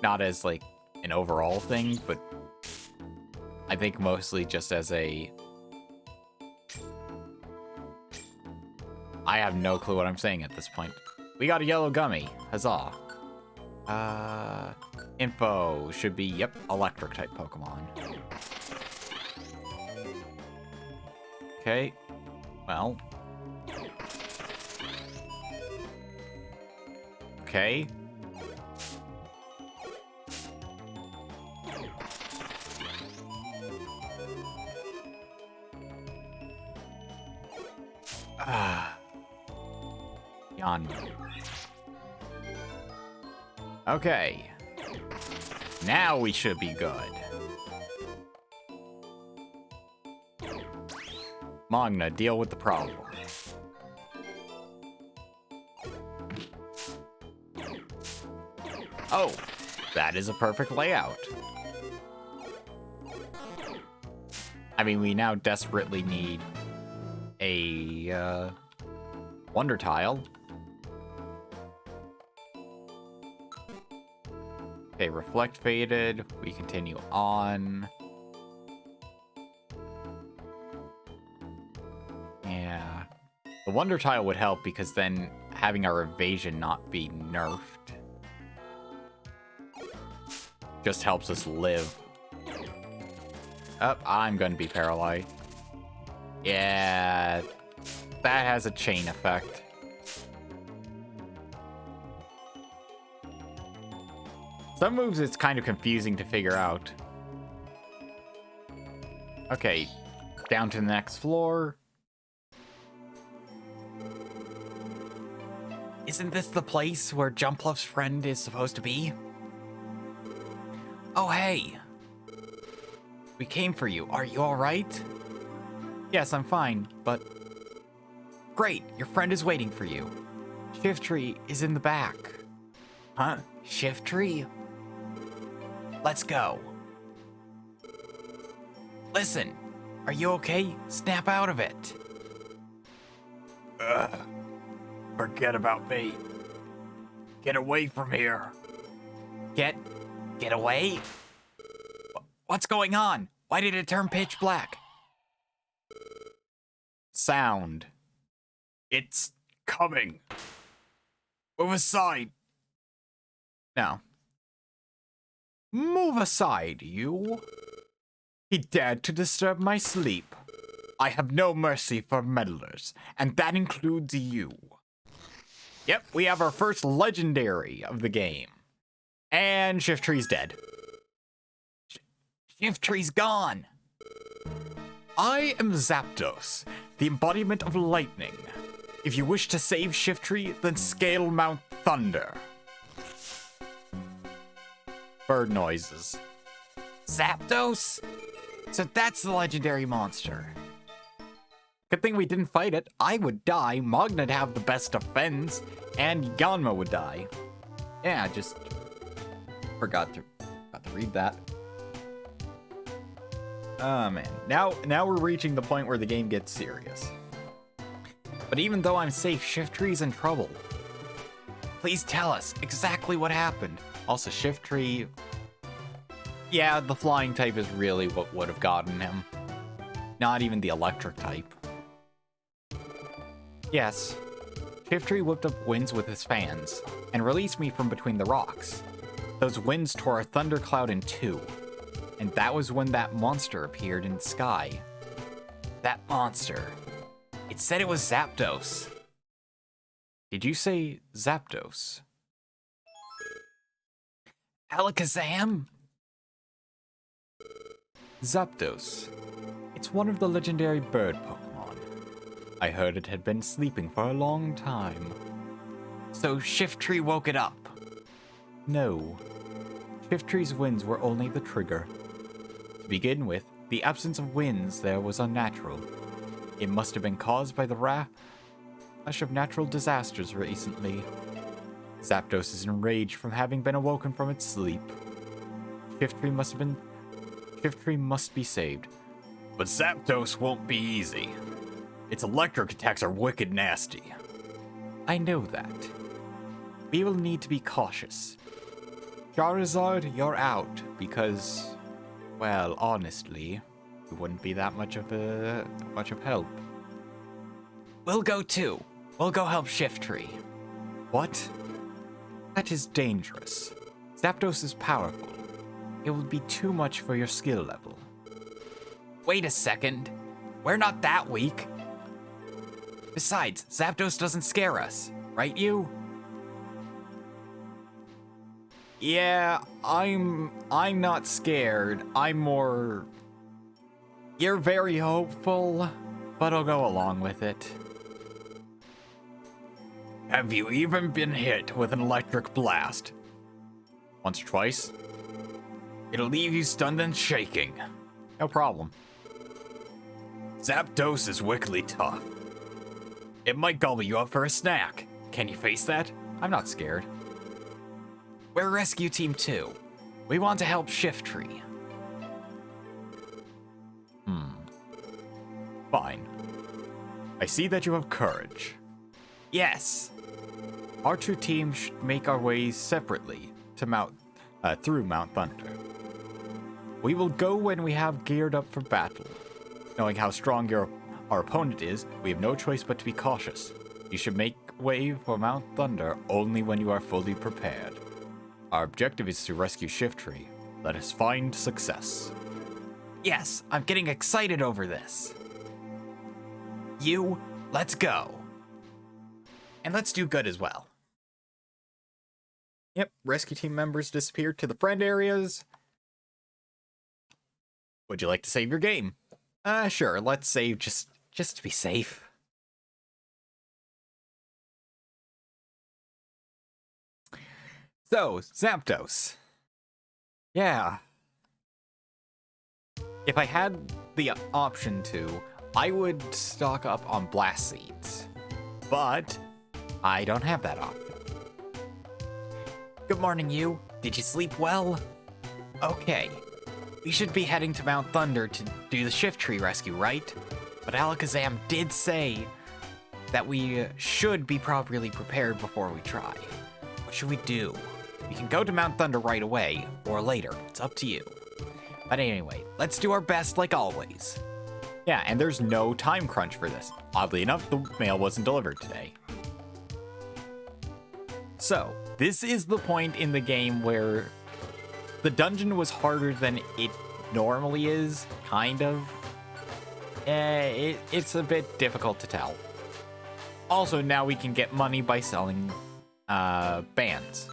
Not as, like, an overall thing, but I think mostly just as a... I have no clue what I'm saying at this point. We got a yellow gummy. Huzzah. Info should be, yep, electric type Pokemon. Okay. Well. Okay. Yawn. Okay. Now we should be good. Magna, deal with the problem. Oh, that is a perfect layout. I mean, we now desperately need a Wonder Tile. Okay, Reflect faded. We continue on. Yeah. The Wonder Tile would help because then having our evasion not be nerfed just helps us live. Oh, I'm gonna be paralyzed. Yeah, that has a chain effect. Some moves it's kind of confusing to figure out. Okay, down to the next floor. Isn't this the place where Jumpluff's friend is supposed to be? Oh, hey. We came for you. Are you all right? Yes, I'm fine, but... Great, your friend is waiting for you. Shiftry is in the back. Huh? Shiftry? Let's go. Listen, are you okay? Snap out of it. Forget about me. Get away from here. Get away? What's going on? Why did it turn pitch black? Sound. It's coming. Move aside. No. Move aside, you. He dared to disturb my sleep. I have no mercy for meddlers, and that includes you. Yep, we have our first legendary of the game. And Shiftry's dead. Shiftry's gone. I am Zapdos, the embodiment of lightning. If you wish to save Shiftry, then scale Mount Thunder. Bird noises. Zapdos? So that's the legendary monster. Good thing we didn't fight it. I would die, Magna'd have the best defense, and Yanma would die. Yeah, just forgot to read that. Oh man, now we're reaching the point where the game gets serious. But even though I'm safe, Shiftry's in trouble. Please tell us exactly what happened. Also, Shiftry... Yeah, the flying type is really what would have gotten him. Not even the electric type. Yes. Shiftry whipped up winds with his fans, and released me from between the rocks. Those winds tore a thundercloud in two, and that was when that monster appeared in the sky. That monster. It said it was Zapdos. Did you say Zapdos? Alakazam? Zapdos. It's one of the legendary bird Pokemon. I heard it had been sleeping for a long time. So Shiftry woke it up? No. Shiftry's winds were only the trigger. To begin with, the absence of winds there was unnatural. It must have been caused by the rash of natural disasters recently. Zapdos is enraged from having been awoken from its sleep. Shiftry must be saved. But Zapdos won't be easy. Its electric attacks are wicked nasty. I know that. We will need to be cautious. Charizard, you're out, because, well, honestly, you wouldn't be that much of help. We'll go too. We'll go help Shiftry. What? That is dangerous. Zapdos is powerful. It will be too much for your skill level. Wait a second. We're not that weak. Besides, Zapdos doesn't scare us, right you? Yeah, I'm not scared. I'm more... You're very hopeful, but I'll go along with it. Have you even been hit with an electric blast? Once or twice? It'll leave you stunned and shaking. No problem. Zapdos is wickedly tough. It might gobble you up for a snack. Can you face that? I'm not scared. We're Rescue Team 2. We want to help Shiftry. Fine. I see that you have courage. Yes. Our two teams should make our ways separately to through Mount Thunder. We will go when we have geared up for battle. Knowing how strong our opponent is, we have no choice but to be cautious. You should make way for Mount Thunder only when you are fully prepared. Our objective is to rescue Shiftry. Let us find success. Yes, I'm getting excited over this. Let's go. And let's do good as well. Yep, rescue team members disappeared to the friend areas. Would you like to save your game? Sure, let's save just to be safe. So, Zapdos. Yeah. If I had the option to, I would stock up on Blast Seeds. But I don't have that option. Good morning, you. Did you sleep well? Okay. We should be heading to Mount Thunder to do the Shiftry rescue, right? But Alakazam did say that we should be properly prepared before we try. What should we do? We can go to Mount Thunder right away, or later. It's up to you. But anyway, let's do our best like always. Yeah, and there's no time crunch for this. Oddly enough, the mail wasn't delivered today. So, this is the point in the game where the dungeon was harder than it normally is, kind of. It's a bit difficult to tell. Also, now we can get money by selling bands.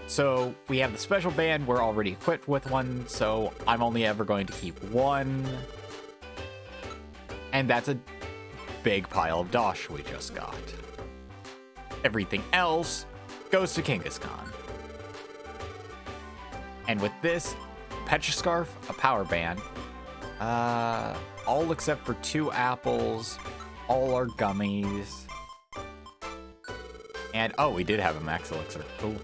So, we have the special band, we're already equipped with one, so I'm only ever going to keep one. And that's a big pile of dosh we just got. Everything else goes to Kangaskhan. And with this, Petra Scarf, a power band, all except for 2 apples, all our gummies, and oh, we did have a max elixir. Cool.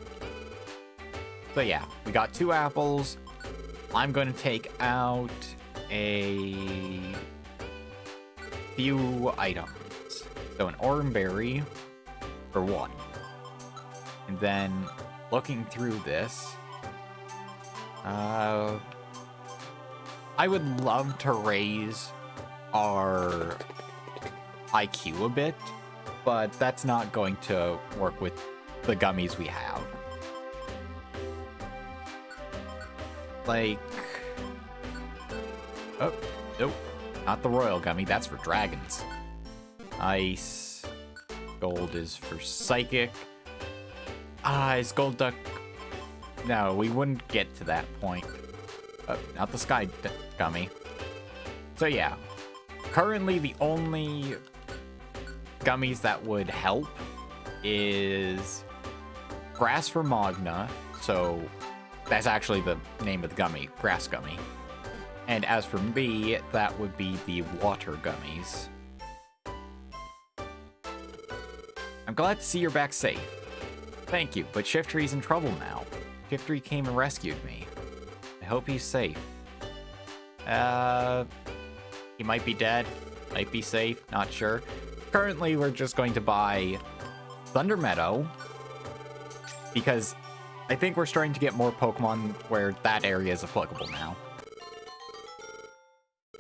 So yeah, we got 2 apples. I'm going to take out a few items. So an Oranberry for 1. And then looking through this, I would love to raise our IQ a bit, but that's not going to work with the gummies we have. Like, oh, nope, not the royal gummy, that's for dragons. Ice, gold is for psychic. Is gold duck, no, we wouldn't get to that point. Not the sky gummy. So yeah, Currently, the only gummies that would help is grass for Magna, so that's actually the name of the gummy, grass gummy. And as for me, that would be the water gummies. I'm glad to see you're back safe. Thank you, but Shiftry's in trouble now. Shiftry came and rescued me. I hope he's safe. He might be dead, might be safe, not sure. Currently, we're just going to buy Thunder Meadow, because I think we're starting to get more Pokemon where that area is applicable now.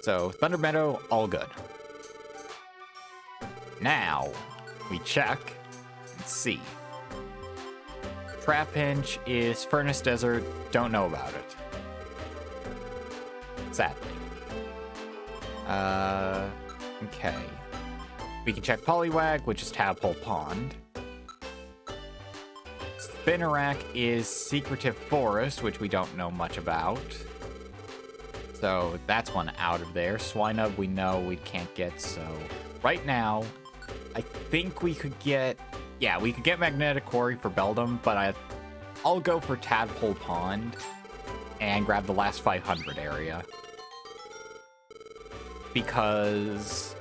So, Thunder Meadow, all good. Now, we check and see. Trapinch is Furnace Desert, don't know about it. Sadly. Okay. We can check Poliwag, which is Tadpole Pond. Spinarak is Secretive Forest, which we don't know much about. So that's one out of there. Swinub we know we can't get, so... Right now, I think we could get... Yeah, we could get Magnetic Quarry for Beldum, but I'll go for Tadpole Pond and grab the last 500 area. Because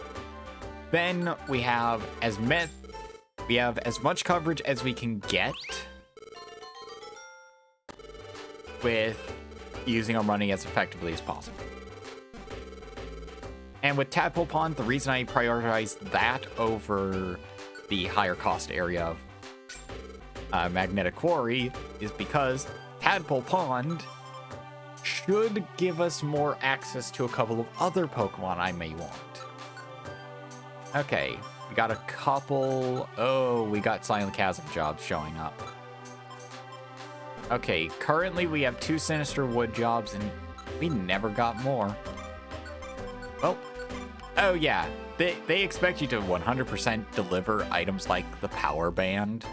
then we have as much coverage as we can get with using our money as effectively as possible. And with Tadpole Pond, the reason I prioritize that over the higher cost area of Magnetic Quarry is because Tadpole Pond should give us more access to a couple of other Pokemon I may want. Okay, we got a couple... Oh, we got Silent Chasm jobs showing up. Okay, currently we have 2 Sinister Wood jobs, and we never got more. Well, oh yeah, they expect you to 100% deliver items like the Power Band,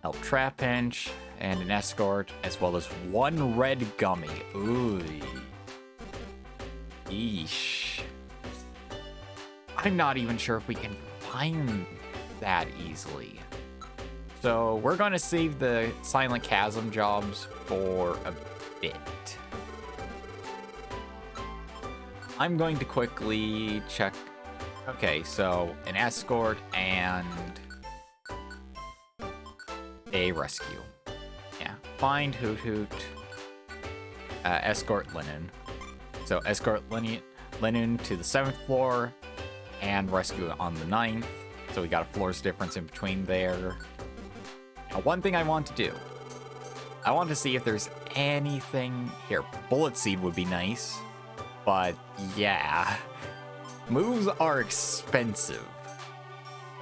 Help Trapinch, and an Escort, as well as 1 red gummy. Ooh. Eesh. I'm not even sure if we can find that easily. So we're going to save the Silent Chasm jobs for a bit. I'm going to quickly check. Okay, so an Escort and a Rescue. Yeah, find Hoot Hoot, Escort Linen. So Escort Linen to the 7th floor and Rescue on the 9th. So we got a floor's difference in between there. Now, one thing I want to do, I want to see if there's anything here. Bullet Seed would be nice, but yeah, moves are expensive,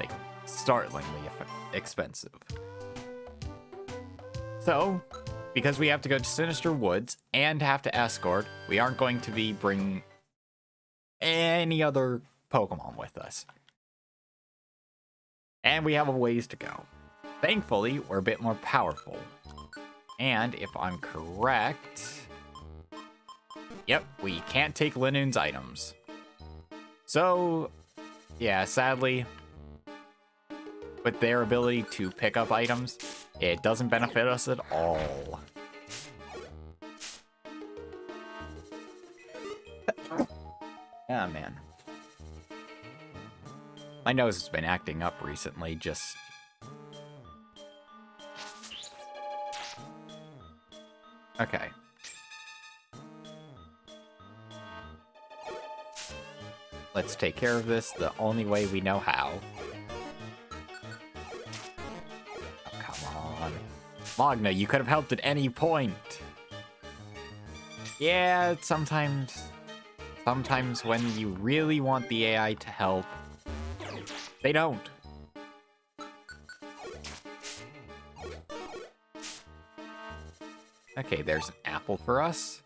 like startlingly expensive. So, because we have to go to Sinister Woods and have to escort, we aren't going to be bringing any other Pokemon with us. And we have a ways to go. Thankfully, we're a bit more powerful. And if I'm correct... Yep, we can't take Linoon's items. So, yeah, sadly, with their ability to pick up items, it doesn't benefit us at all. Ah, man. My nose has been acting up recently, just... Okay. Let's take care of this the only way we know how. Oh, come on. Magna, you could have helped at any point. Yeah, sometimes when you really want the AI to help, they don't. Okay, there's an apple for us.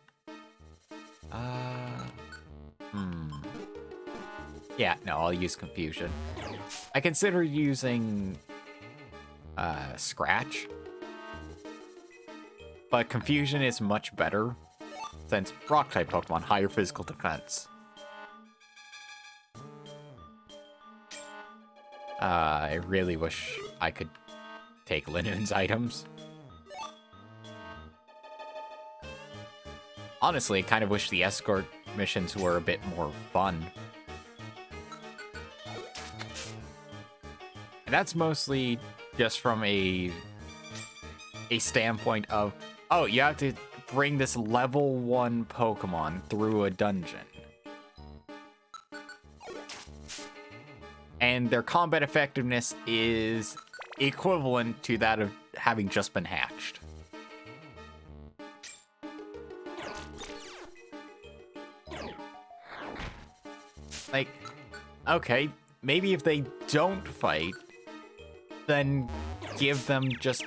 Yeah, no, I'll use Confusion. I consider using Scratch, but Confusion is much better since Rock-type Pokemon higher physical defense. I really wish I could take Linoon's items. Honestly, I kind of wish the escort missions were a bit more fun. And that's mostly just from a standpoint of, oh, you have to bring this level 1 Pokemon through a dungeon. And their combat effectiveness is equivalent to that of having just been hatched. Like, okay, maybe if they don't fight, then give them just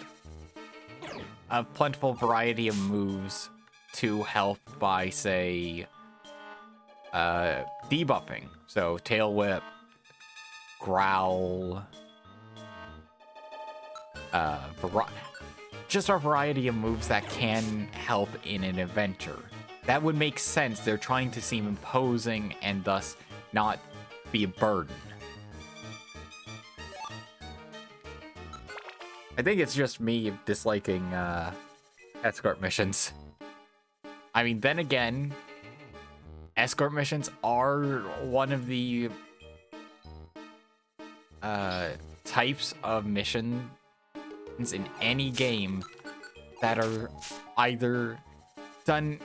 a plentiful variety of moves to help by, say, debuffing. So, Tail Whip, Growl, just a variety of moves that can help in an adventure. That would make sense. They're trying to seem imposing and thus not be a burden. I think it's just me disliking escort missions. I mean, then again, escort missions are one of the types of missions in any game that are either done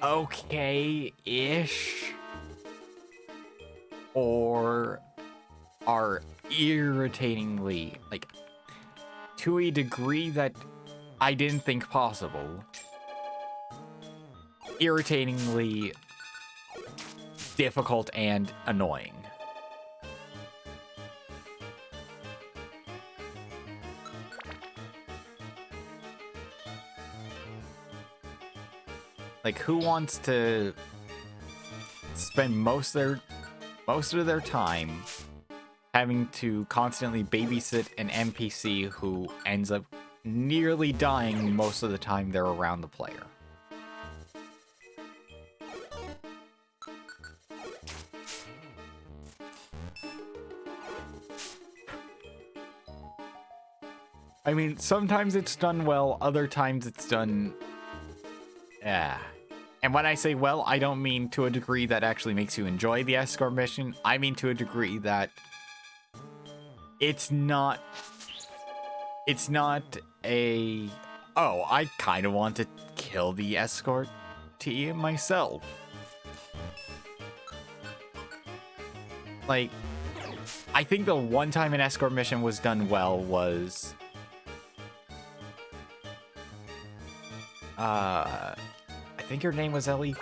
okay-ish or are irritatingly, like, to a degree that I didn't think possible, irritatingly difficult and annoying. Like, who wants to spend most of their time having to constantly babysit an NPC who ends up nearly dying most of the time they're around the player? I mean, sometimes it's done well, other times it's done... yeah. And when I say well, I don't mean to a degree that actually makes you enjoy the escort mission. I mean to a degree that it's not a, oh, I kind of want to kill the escort team myself. Like, I think the one time an escort mission was done well was I think her name was Ellie.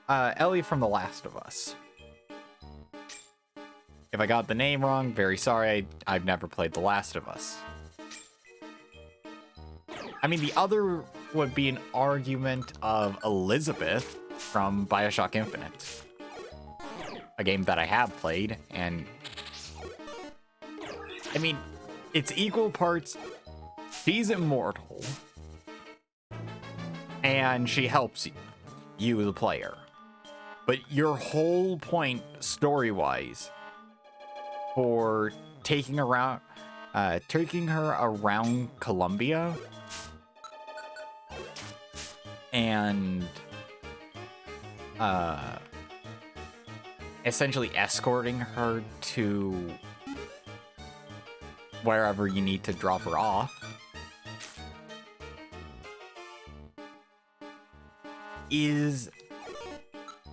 Ellie from The Last of Us. If I got the name wrong, very sorry. I've never played The Last of Us. I mean, the other would be an argument of Elizabeth from BioShock Infinite. A game that I have played, and... I mean, it's equal parts... she's immortal. And she helps you, the player. But your whole point, story-wise, for taking her around Columbia and essentially escorting her to wherever you need to drop her off is,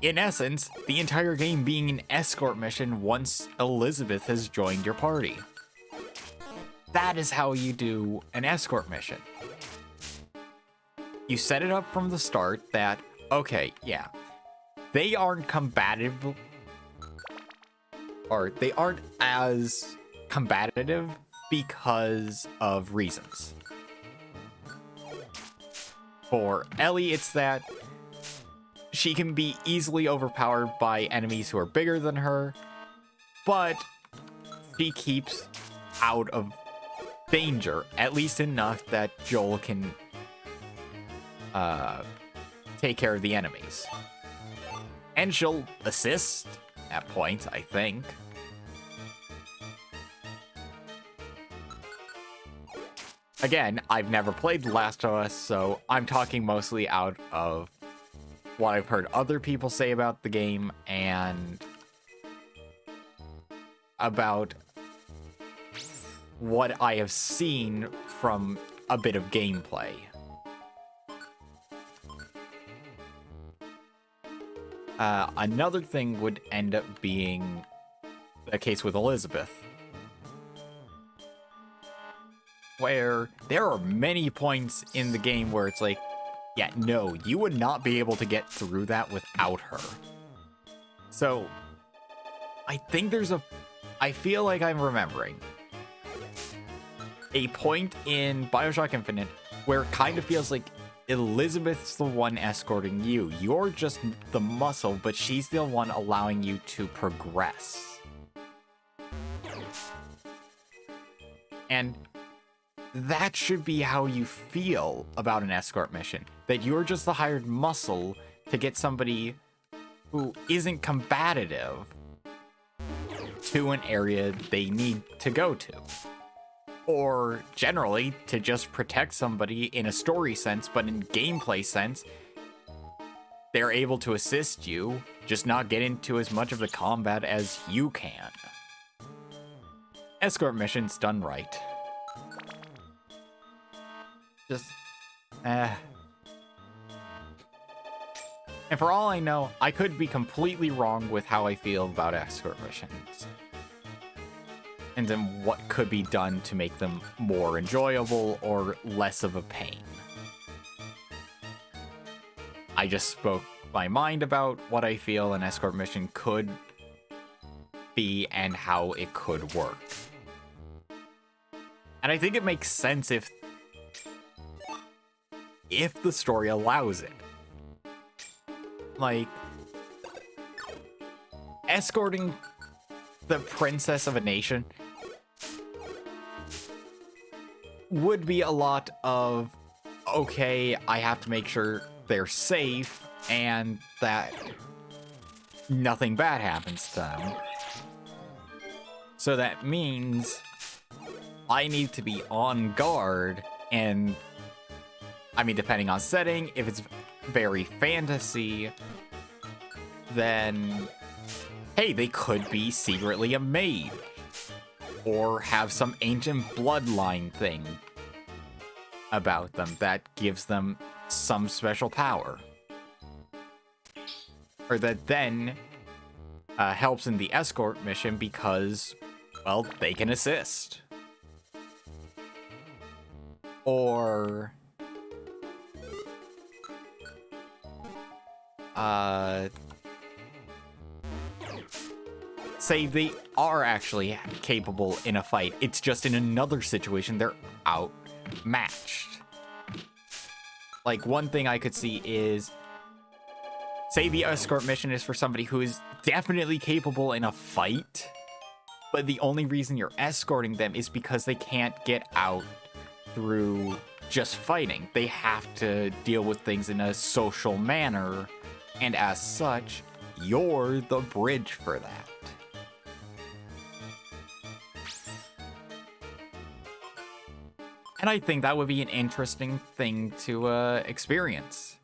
in essence, the entire game being an escort mission once Elizabeth has joined your party. That is how you do an escort mission. You set it up from the start that, okay, yeah, they aren't combative, or they aren't as combative because of reasons. For Ellie, it's that she can be easily overpowered by enemies who are bigger than her, but she keeps out of danger, at least enough that Joel can take care of the enemies. And she'll assist at points, I think. again, I've never played The Last of Us, so I'm talking mostly out of what I've heard other people say about the game and about what I have seen from a bit of gameplay. Another thing would end up being the case with Elizabeth, where there are many points in the game where it's like, yeah, no, you would not be able to get through that without her. So, I think I feel like I'm remembering a point in BioShock Infinite where it kind of feels like Elizabeth's the one escorting you. You're just the muscle, but she's the one allowing you to progress. And that should be how you feel about an escort mission. That you're just the hired muscle to get somebody who isn't combative to an area they need to go to. Or generally, to just protect somebody in a story sense, but in gameplay sense, they're able to assist you, just not get into as much of the combat as you can. Escort missions done right. Just, And for all I know, I could be completely wrong with how I feel about escort missions. And then what could be done to make them more enjoyable or less of a pain. I just spoke my mind about what I feel an escort mission could be and how it could work. And I think it makes sense if the story allows it. Like, escorting the princess of a nation would be a lot of, okay, I have to make sure they're safe and that nothing bad happens to them. So that means I need to be on guard, and I mean, depending on setting, if it's very fantasy, then hey, they could be secretly a maid, or have some ancient bloodline thing about them that gives them some special power. Or that then helps in the escort mission because, well, they can assist. Or say they are actually capable in a fight. It's just in another situation they're outmatched. Like, one thing I could see is, say the escort mission is for somebody who is definitely capable in a fight, but the only reason you're escorting them is because they can't get out through just fighting. They have to deal with things in a social manner, and as such, you're the bridge for that. And I think that would be an interesting thing to experience.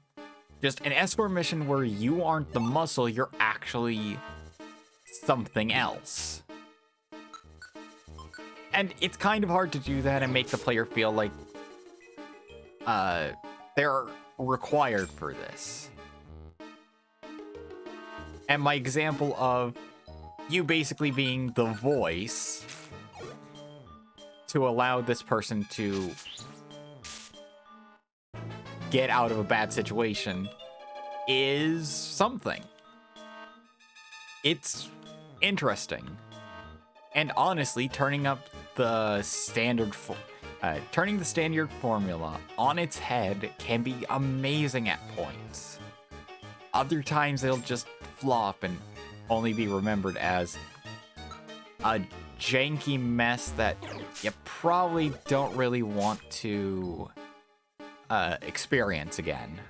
Just an escort mission where you aren't the muscle, you're actually something else. And it's kind of hard to do that and make the player feel like they're required for this. And my example of you basically being the voice to allow this person to get out of a bad situation is something. It's interesting. And honestly, turning the standard formula on its head can be amazing at points. Other times it'll just flop and only be remembered as a janky mess that you probably don't really want to experience again.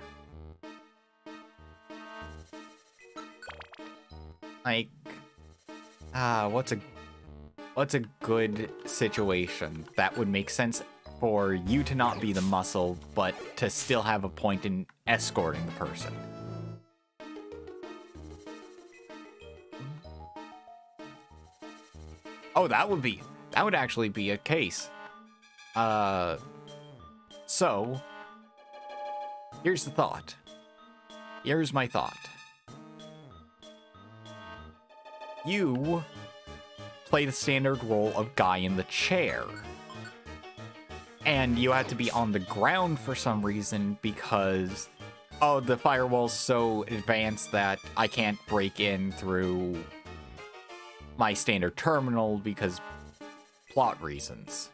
Like, what's a good situation that would make sense for you to not be the muscle, but to still have a point in escorting the person. Oh, that would actually be a case. So, here's the thought. Here's my thought. You play the standard role of guy in the chair. And you have to be on the ground for some reason because, oh, the firewall's so advanced that I can't break in through my standard terminal because plot reasons.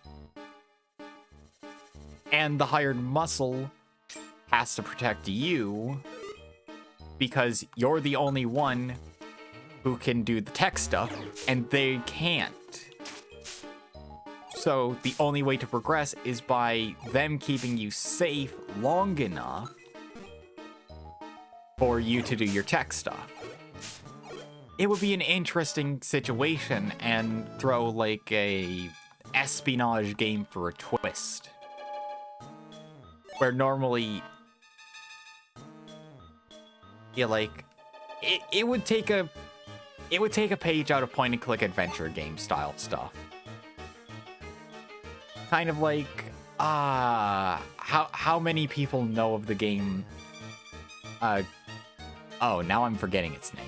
And the hired muscle has to protect you because you're the only one who can do the tech stuff, and they can't. So the only way to progress is by them keeping you safe long enough for you to do your tech stuff. It would be an interesting situation and throw like a espionage game for a twist. Where normally, yeah, like it would take a page out of point and click adventure game style stuff. Kind of like how many people know of the game? Oh, now I'm forgetting its name.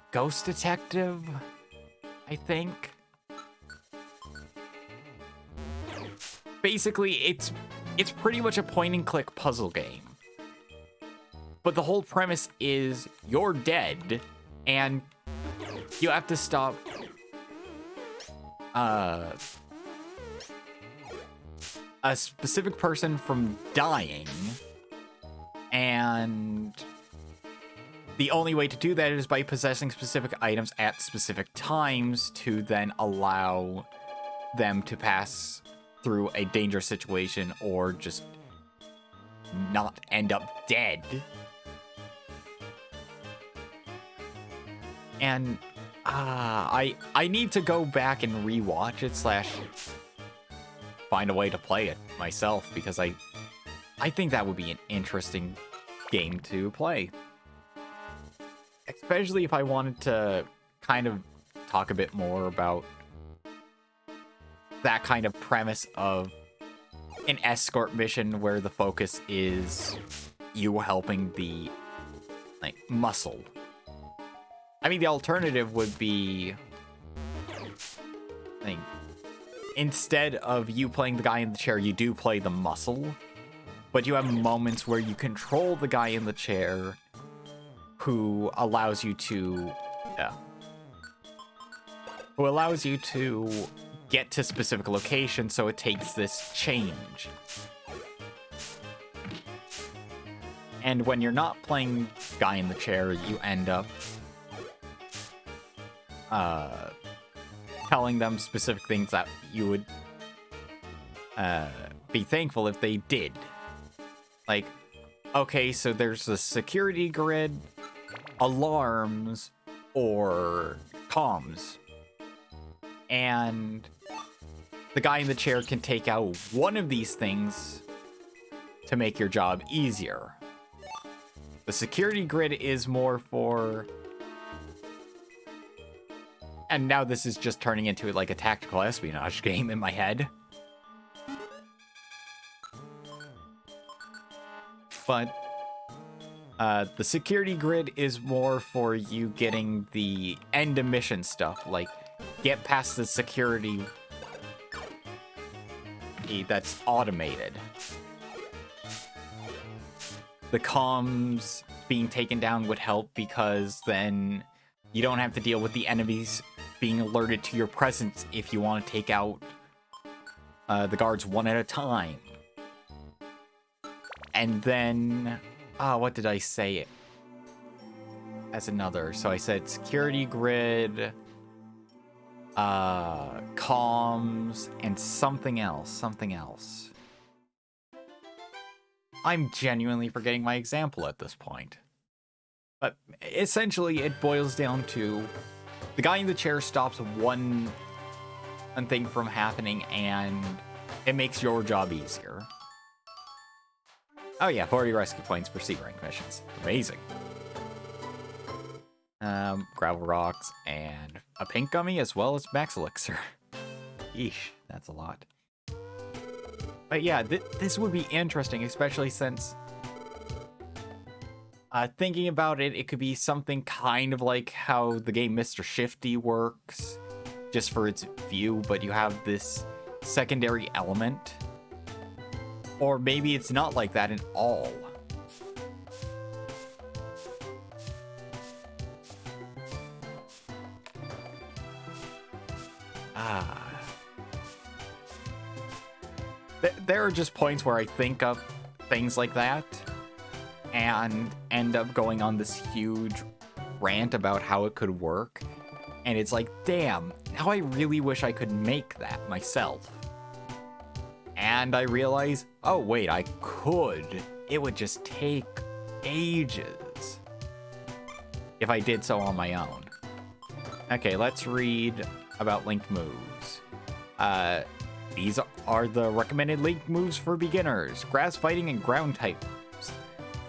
Ghost Detective, I think. Basically, it's pretty much a point-and-click puzzle game. But the whole premise is you're dead, and you have to stop a specific person from dying, and the only way to do that is by possessing specific items at specific times to then allow them to pass through a dangerous situation or just not end up dead. And I need to go back and rewatch it / find a way to play it myself because I think that would be an interesting game to play. Especially if I wanted to kind of talk a bit more about that kind of premise of an escort mission where the focus is you helping the, like, muscle. I mean, the alternative would be, like, instead of you playing the guy in the chair, you do play the muscle, but you have moments where you control the guy in the chair who allows you to get to specific locations, so it takes this change. And when you're not playing guy in the chair, you end up telling them specific things that you would be thankful if they did. Like, okay, so there's a security grid, alarms, or comms. And the guy in the chair can take out one of these things to make your job easier. The security grid is more for... And now this is just turning into like a tactical espionage game in my head. But the security grid is more for you getting the end of mission stuff, like get past the security that's automated. The comms being taken down would help because then you don't have to deal with the enemies being alerted to your presence if you want to take out the guards one at a time. And then, what did I say as another? So I said security grid, comms, and something else. I'm genuinely forgetting my example at this point. But essentially, it boils down to the guy in the chair stops one thing from happening, and it makes your job easier. Oh yeah, 40 rescue points for C rank missions. Amazing. Gravel rocks and a pink gummy as well as max elixir. Yeesh, that's a lot. But yeah, this would be interesting, especially since thinking about it, it could be something kind of like how the game Mr. Shifty works, just for its view, but you have this secondary element. Or maybe it's not like that at all. There are just points where I think of things like that and end up going on this huge rant about how it could work. And it's like, damn, now I really wish I could make that myself. And I realize, oh wait, I could. It would just take ages if I did so on my own. Okay, let's read about linked moves. These are the recommended linked moves for beginners. Grass fighting and ground types.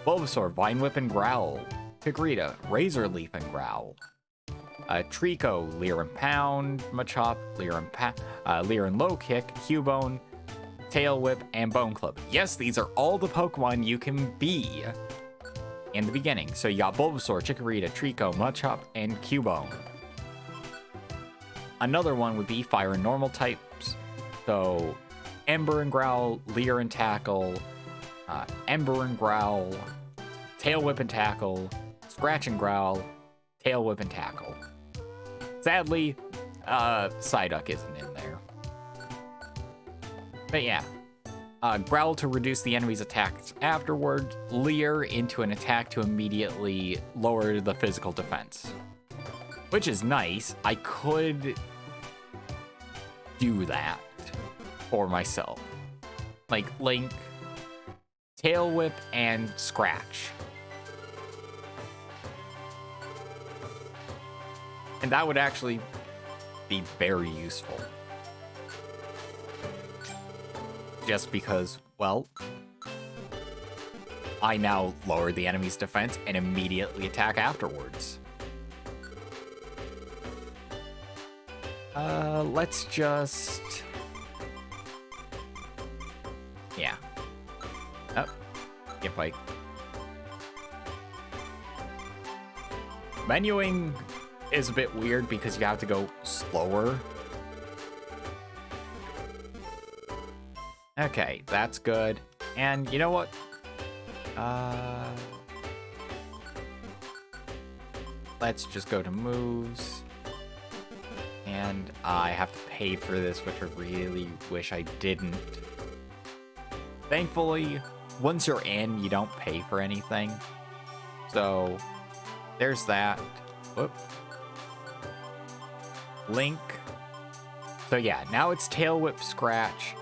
Bulbasaur, Vine Whip and Growl. Tigrita, Razor Leaf and Growl. Trico, Leer and Pound. Machop, Leer and Low Kick. Cubone, Tail Whip, and Bone Club. Yes, these are all the Pokemon you can be in the beginning. So you got Bulbasaur, Chikorita, Trico, Machop, and Cubone. Another one would be Fire and Normal types. So Ember and Growl, Leer and Tackle, Ember and Growl, Tail Whip and Tackle, Scratch and Growl, Tail Whip and Tackle. Sadly, Psyduck isn't in there. But yeah. Growl to reduce the enemy's attacks afterward, Leer into an attack to immediately lower the physical defense. Which is nice. I could do that for myself. Like Link, Tail Whip, and Scratch. And that would actually be very useful. Just because, well, I now lower the enemy's defense and immediately attack afterwards. Let's just... yeah. Oh, if I... menuing is a bit weird because you have to go slower. Okay, that's good. And you know what? Let's just go to moves. And I have to pay for this, which I really wish I didn't. Thankfully, once you're in, you don't pay for anything. So, there's that. Whoop. Link. So yeah, now it's Tail Whip, Scratch.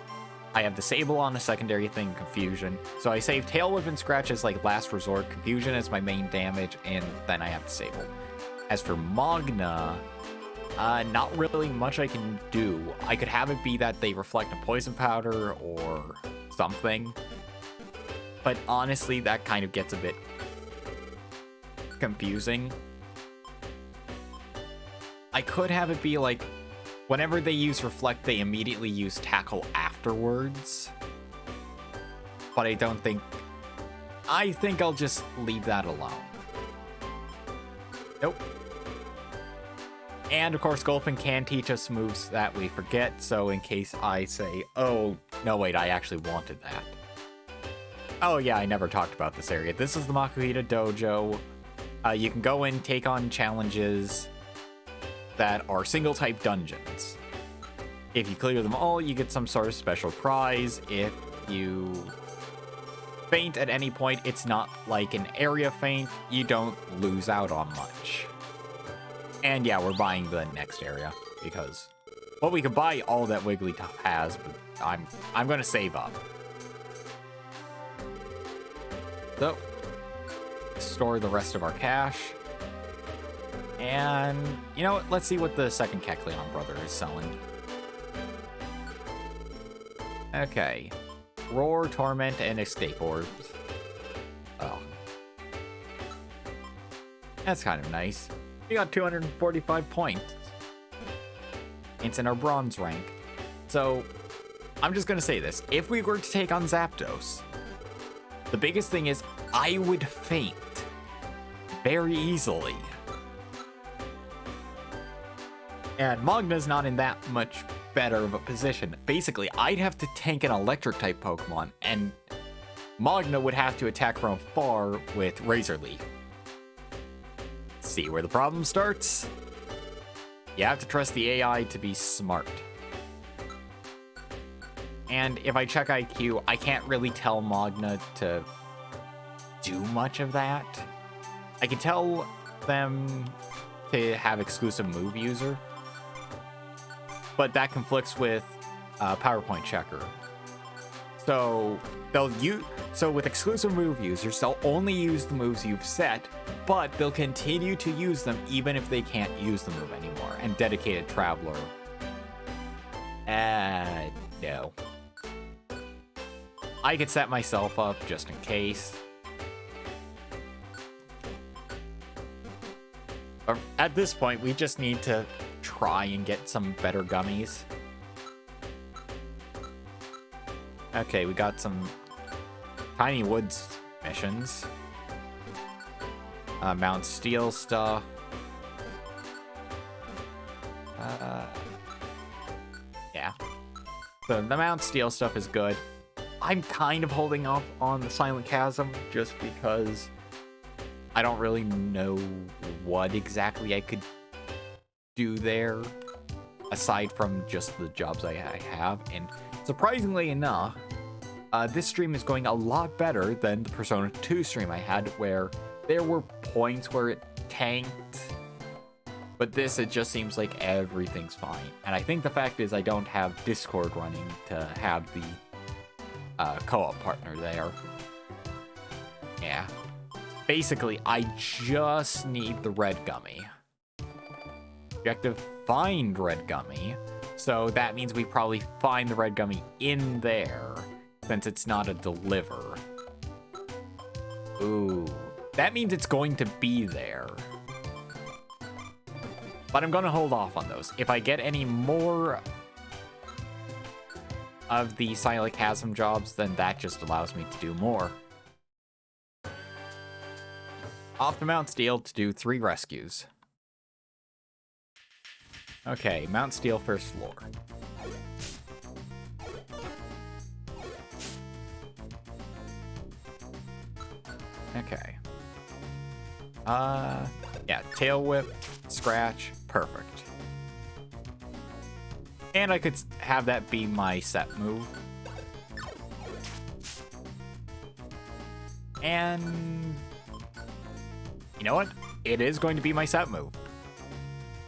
I have Disable on a secondary thing, Confusion. So I save Tail Whip and Scratch as like last resort, Confusion as my main damage, and then I have Disable. As for Magna, not really much I can do. I could have it be that they reflect a poison powder or something. But honestly, that kind of gets a bit confusing. I could have it be like, whenever they use Reflect, they immediately use Tackle afterwards. But I don't think... I think I'll just leave that alone. Nope. And of course, Gulpin can teach us moves that we forget, so in case I say, oh, no wait, I actually wanted that. Oh yeah, I never talked about this area. This is the Makuhita Dojo. You can go in, take on challenges that are single-type dungeons. If you clear them all, you get some sort of special prize. If you faint at any point, it's not like an area feint. You don't lose out on much. And yeah, we're buying the next area because, well, we could buy all that Wigglytuff has, but I'm gonna save up. So, store the rest of our cash. And, you know what, let's see what the second Kecleon brother is selling. Okay. Roar, Torment, and Escape Orbs. Oh. That's kind of nice. We got 245 points. It's in our bronze rank. So, I'm just gonna say this. If we were to take on Zapdos, the biggest thing is I would faint very easily. And Magna's not in that much better of a position. Basically, I'd have to tank an electric type Pokemon, and Magna would have to attack from far with Razor Leaf. See where the problem starts? You have to trust the AI to be smart. And if I check IQ, I can't really tell Magna to do much of that. I can tell them to have exclusive move user, but that conflicts with PowerPoint checker. So with exclusive move users, they'll only use the moves you've set, but they'll continue to use them even if they can't use the move anymore. And dedicated traveler, no. I could set myself up just in case. But at this point, we just need to try and get some better gummies. Okay, we got some Tiny Woods missions. Mount Steel stuff. Yeah. So the Mount Steel stuff is good. I'm kind of holding off on the Silent Chasm just because I don't really know what exactly I could do there aside from just the jobs I have. And surprisingly enough, this stream is going a lot better than the Persona 2 stream I had, where there were points where it tanked, but this, it just seems like everything's fine. And I think the fact is I don't have Discord running to have the co-op partner there. Yeah. Basically, I just need the red gummy. Objective, find red gummy. So that means we probably find the red gummy in there, since it's not a deliver. Ooh. That means it's going to be there. But I'm going to hold off on those. If I get any more of the Silent Chasm jobs, then that just allows me to do more. Off to Mount Steel to do 3 rescues. Okay, Mount Steel first floor. Okay. Yeah, Tail Whip, Scratch, perfect. And I could have that be my set move. And you know what? It is going to be my set move.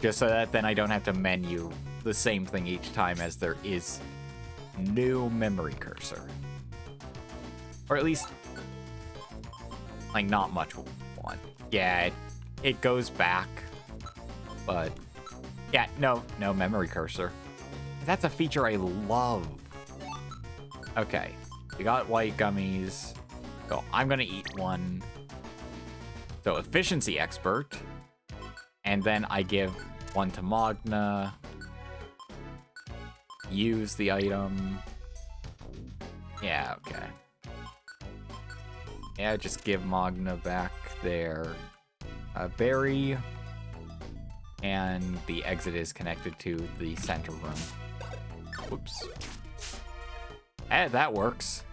Just so that then I don't have to menu the same thing each time, as there is no memory cursor. Or at least, like, not much one. Yeah, it goes back. But, yeah, no memory cursor. That's a feature I love. Okay, we got white gummies. So I'm gonna eat one. So efficiency expert. And then I give one to Magna. Use the item. Yeah, okay. Yeah, just give Magna back there. Berry. And the exit is connected to the center room. Whoops. That works.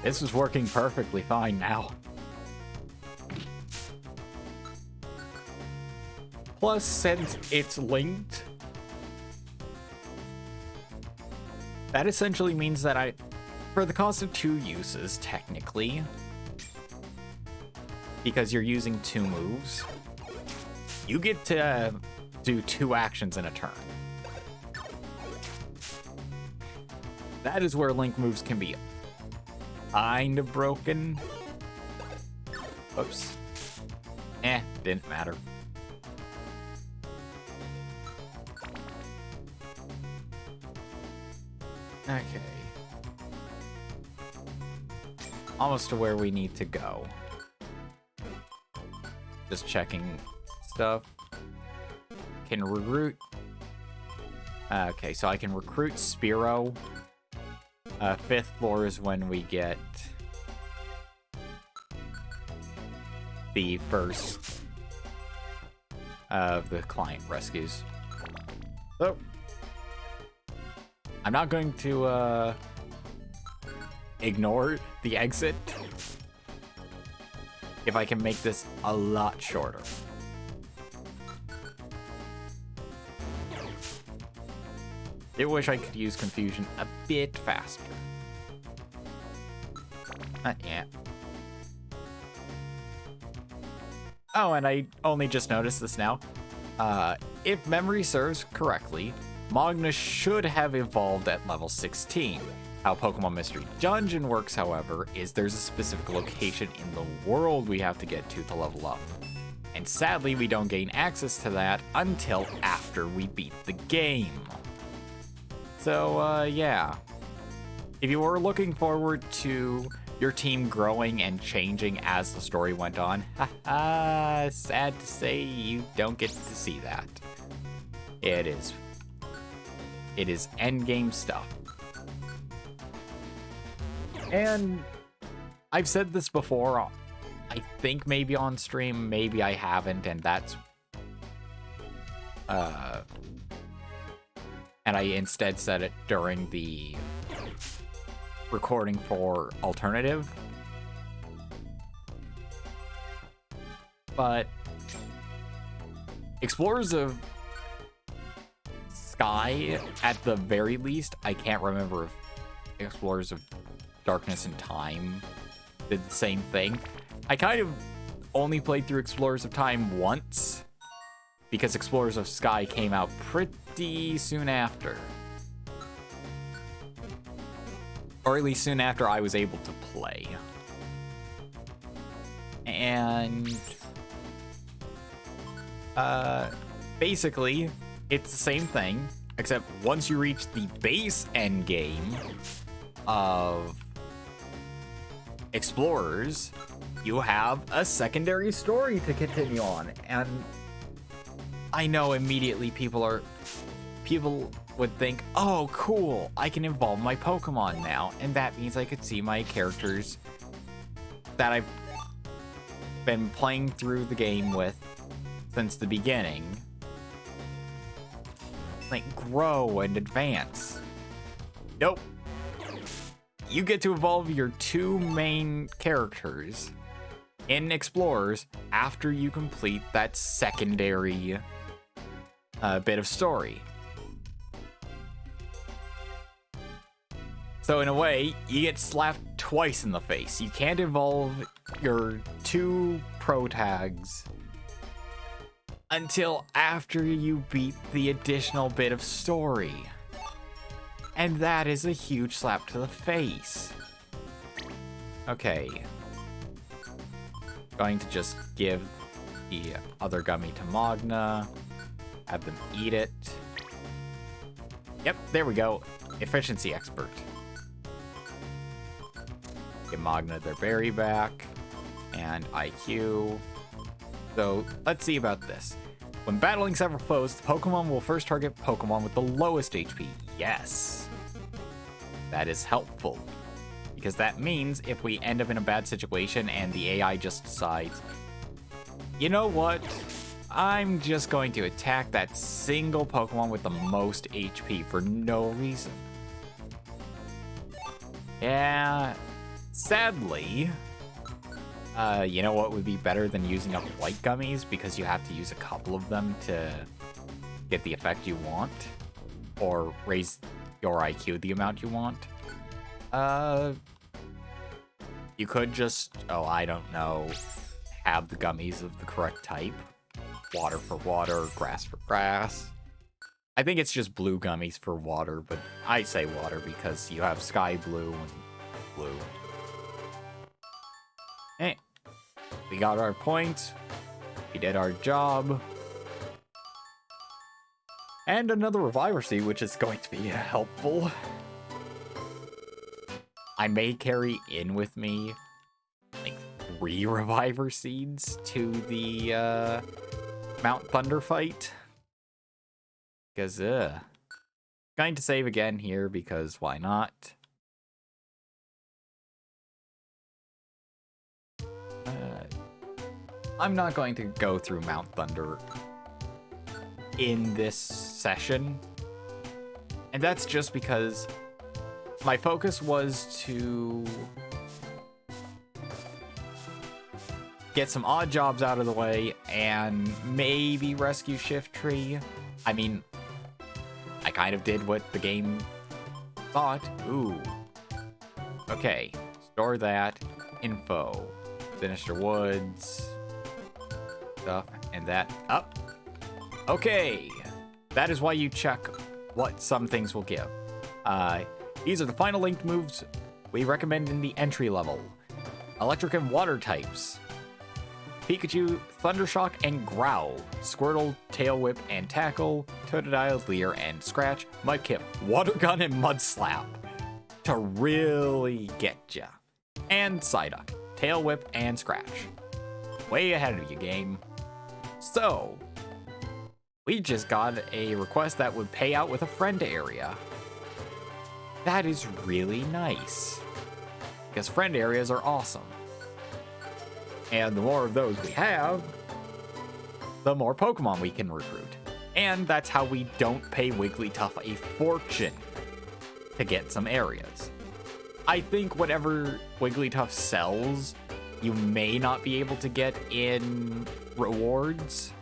This is working perfectly fine now. Plus, since it's linked, that essentially means that for the cost of 2 uses, technically, because you're using 2 moves, you get to do 2 actions in a turn. That is where Link moves can be kind of broken. Oops. Didn't matter. Okay. Almost to where we need to go. Just checking stuff. Can recruit. Okay, so I can recruit Spearow. 5th floor is when we get the first of the client rescues. So, I'm not going to ignore the exit if I can make this a lot shorter. I wish I could use confusion a bit faster. Yeah. Oh, and I only just noticed this now. If memory serves correctly, Magna should have evolved at level 16. How Pokemon Mystery Dungeon works, however, is there's a specific location in the world we have to get to level up. And sadly, we don't gain access to that until after we beat the game. So, yeah. If you were looking forward to your team growing and changing as the story went on, haha, sad to say you don't get to see that. It is endgame stuff. And I've said this before, I think maybe on stream, maybe I haven't, and that's and I instead said it during the recording for Alternative. But Explorers of Sky, at the very least, I can't remember if Explorers of Darkness and Time did the same thing. I kind of only played through Explorers of Time once, because Explorers of Sky came out pretty soon after. Or at least soon after I was able to play. And basically, it's the same thing, except once you reach the base end game of Explorers, you have a secondary story to continue on. And I know immediately people would think, oh, cool, I can evolve my Pokemon now, and that means I could see my characters that I've been playing through the game with since the beginning, like, grow and advance. Nope. You get to evolve your two main characters in Explorers after you complete that secondary bit of story. So in a way, you get slapped twice in the face. You can't evolve your two pro tags until after you beat the additional bit of story. And that is a huge slap to the face. Okay. Going to just give the other gummy to Magna. Have them eat it. Yep, there we go. Efficiency expert. Give Magna their berry back. And IQ. So, let's see about this. When battling several foes, the Pokemon will first target Pokemon with the lowest HP. Yes. That is helpful. Because that means if we end up in a bad situation and the AI just decides, you know what? I'm just going to attack that single Pokemon with the most HP for no reason. Yeah, sadly, you know what would be better than using up white gummies, because you have to use a couple of them to get the effect you want, or raise your IQ the amount you want. You could just, oh, I don't know, have the gummies of the correct type. Water for water, grass for grass. I think it's just blue gummies for water, but I say water because you have sky blue and blue. Hey, we got our points. We did our job. And another reviver seed, which is going to be helpful. I may carry in with me like 3 reviver seeds to the Mount Thunder fight. Because, going to save again here because why not? I'm not going to go through Mount Thunder in this session. And that's just because my focus was to get some odd jobs out of the way and maybe rescue Shiftry. I mean, I kind of did what the game thought. Ooh. Okay, store that. Info. Sinister Woods. Stuff. And that up. Okay. That is why you check what some things will give. These are the final linked moves we recommend in the entry level. Electric and water types. Pikachu, Thundershock, and Growl. Squirtle, Tail Whip, and Tackle. Totodile, Leer, and Scratch. Mudkip, Water Gun, and Mud Slap. To really get ya. And Psyduck, Tail Whip, and Scratch. Way ahead of you, game. So, we just got a request that would pay out with a friend area. That is really nice. Because friend areas are awesome. And the more of those we have, the more Pokemon we can recruit. And that's how we don't pay Wigglytuff a fortune to get some areas. I think whatever Wigglytuff sells, you may not be able to get in rewards.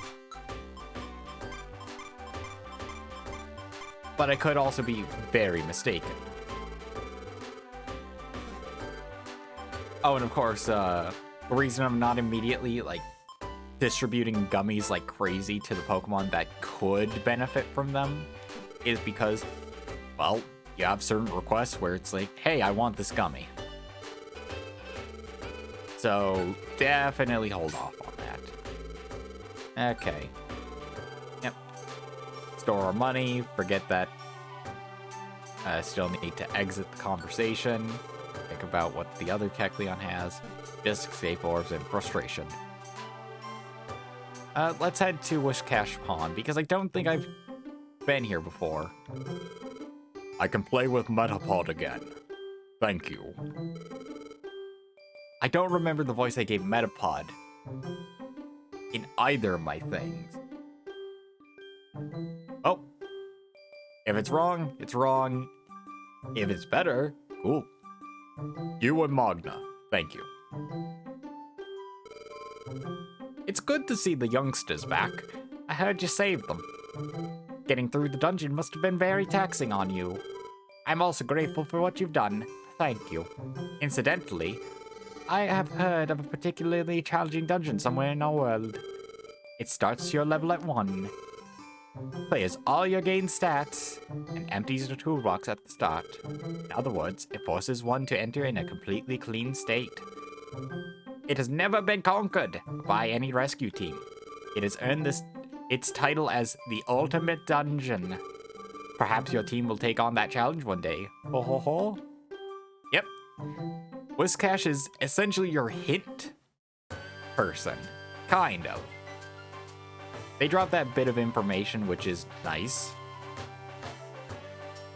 But I could also be very mistaken. Oh, and of course, the reason I'm not immediately, like, distributing gummies like crazy to the Pokemon that could benefit from them is because, well, you have certain requests where it's like, hey, I want this gummy. So, definitely hold off on that. Okay. Yep. Store our money. Forget that. Still need to exit the conversation. Think about what the other Kecleon has. Just escape orbs and frustration. Let's head to Wishcash Pond, because I don't think I've been here before. I can play with Metapod again. Thank you. I don't remember the voice I gave Metapod in either of my things. Oh. If it's wrong, it's wrong. If it's better, cool. You and Magna. Thank you. It's good to see the youngsters back. I heard you saved them. Getting through the dungeon must have been very taxing on you. I'm also grateful for what you've done. Thank you. Incidentally, I have heard of a particularly challenging dungeon somewhere in our world. It starts your level at 1. Clears all your gained stats and empties the toolbox at the start. In other words, it forces one to enter in a completely clean state. It has never been conquered by any rescue team. It has earned its title as the ultimate dungeon. Perhaps your team will take on that challenge one day. Ho ho ho. Yep. Whiscash is essentially your hint person. Kind of. They drop that bit of information, which is nice.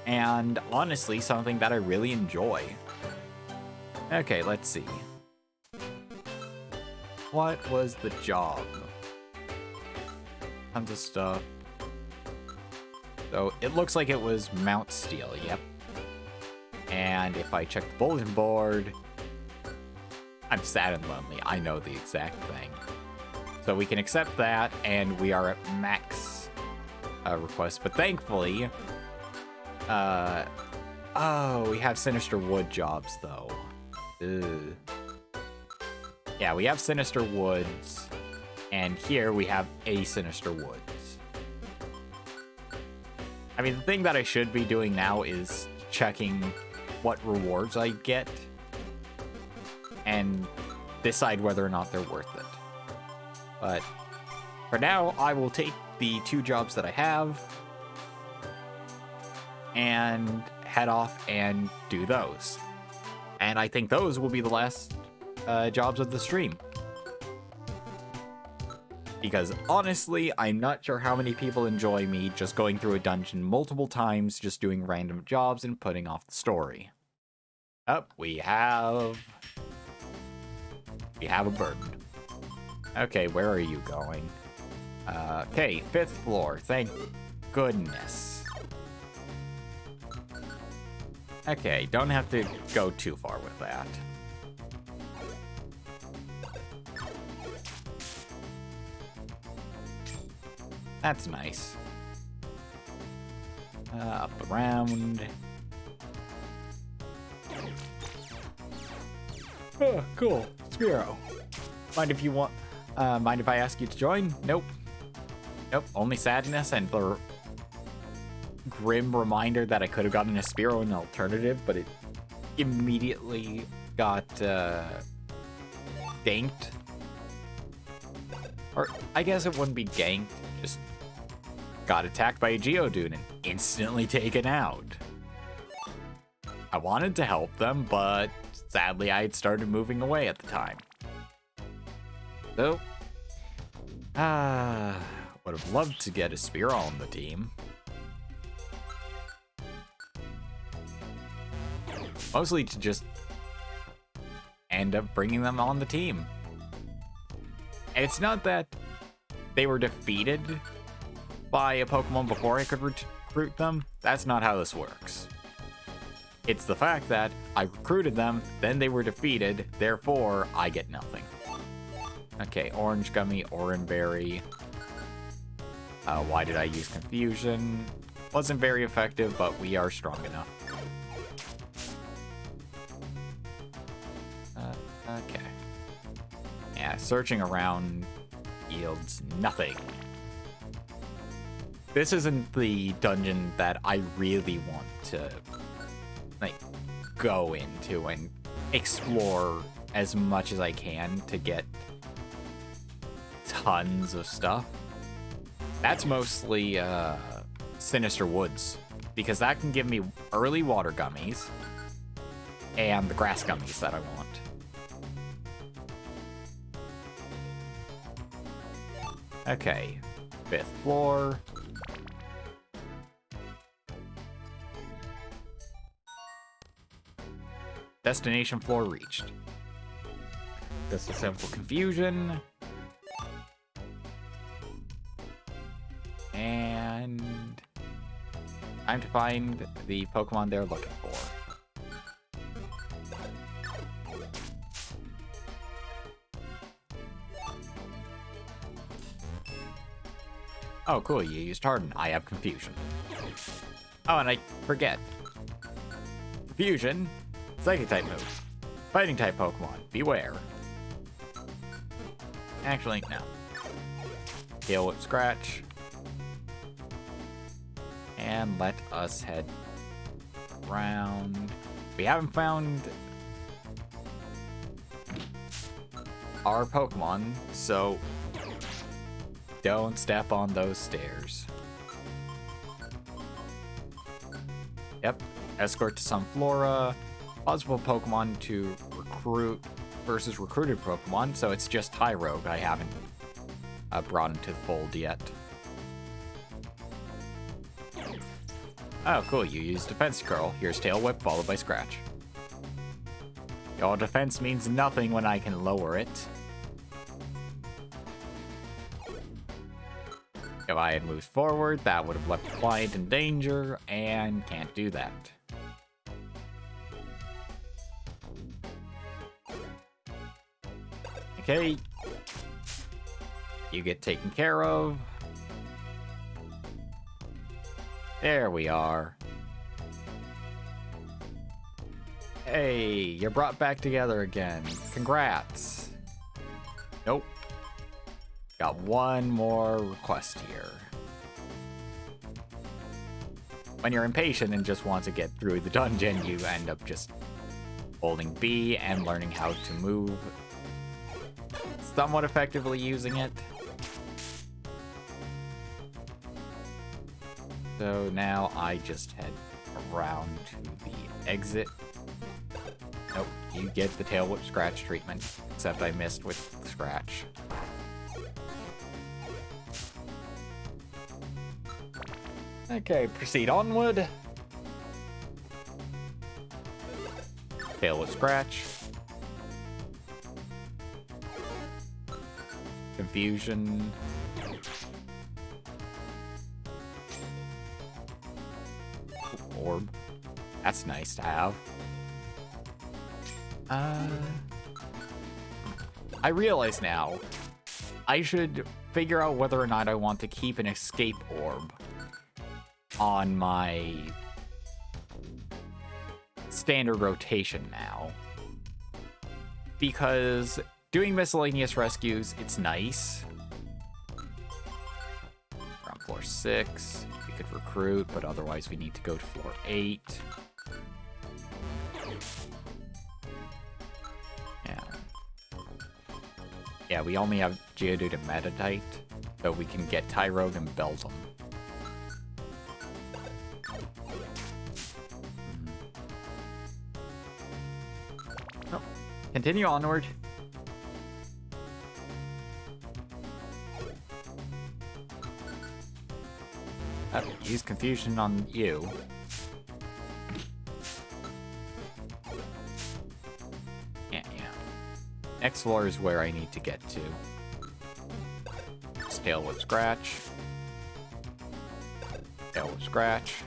And honestly, something that I really enjoy. Okay, let's see. What was the job? Tons of stuff. So it looks like it was Mount Steel, yep. And if I check the bulletin board, I'm sad and lonely. I know the exact thing. So we can accept that, and we are at max request. But thankfully, oh, we have Sinister Wood jobs, though. Ugh. Yeah, we have Sinister Woods, and here we have a Sinister Woods. I mean, the thing that I should be doing now is checking what rewards I get and decide whether or not they're worth it. But for now, I will take the 2 jobs that I have and head off and do those. And I think those will be the last jobs of the stream. Because honestly, I'm not sure how many people enjoy me just going through a dungeon multiple times, just doing random jobs and putting off the story. Oh, we have a bird. Okay, where are you going? Okay, 5th floor, thank goodness. Okay, don't have to go too far with that. That's nice. Up around. Oh, cool. Spiro. Mind if you want? Mind if I ask you to join? Nope. Nope. Only sadness and the grim reminder that I could have gotten a Spiro an alternative, but it immediately got ganked. Or I guess it wouldn't be ganked. Just got attacked by a Geodude and instantly taken out. I wanted to help them, but sadly I had started moving away at the time. So, would have loved to get a Spearow on the team. Mostly to just end up bringing them on the team. And it's not that they were defeated by a Pokemon before I could recruit them. That's not how this works. It's the fact that I recruited them, then they were defeated, therefore I get nothing. Okay, Orange Gummy, Oranberry. Why did I use Confusion? Wasn't very effective, but we are strong enough. Okay. Yeah, searching around yields nothing. This isn't the dungeon that I really want to, like, go into and explore as much as I can to get tons of stuff. That's mostly Sinister Woods, because that can give me early water gummies and the grass gummies that I want. Okay, 5th floor. Destination floor reached. Just a simple confusion. And time to find the Pokemon they're looking for. Oh, cool, you used Harden. I have Confusion. Oh, and I forget. Confusion, Psychic type move. Fighting type Pokemon, beware. Actually, no. Tail Whip Scratch. And let us head around. We haven't found our Pokemon, so don't step on those stairs. Yep, escort to Sunflora. Possible Pokemon to recruit versus recruited Pokemon, so it's just Tyrogue I haven't brought into the fold yet. Oh, cool, you used Defense Curl. Here's Tail Whip, followed by Scratch. Your defense means nothing when I can lower it. If I had moved forward, that would have left the client in danger, and can't do that. Okay. You get taken care of. There we are. Hey, you're brought back together again. Congrats. Nope. Got one more request here. when you're impatient and just want to get through the dungeon, you end up just holding B and learning how to move somewhat effectively using it. So now I just head around to the exit. Nope, you get the tail whip scratch treatment, except I missed with scratch. Okay, proceed onward. Tail whip scratch. Confusion. Orb. That's nice to have. I realize now, I should figure out whether or not I want to keep an escape orb on my standard rotation now. Because doing miscellaneous rescues, it's nice. We're on floor 6. We could recruit, but otherwise we need to go to floor 8. Yeah, we only have Geodude and Meditite, so we can get Tyrogue and Belgium. Oh, continue onward. Use confusion on you. Next floor is where I need to get to. Tail whip scratch. Tail whip scratch.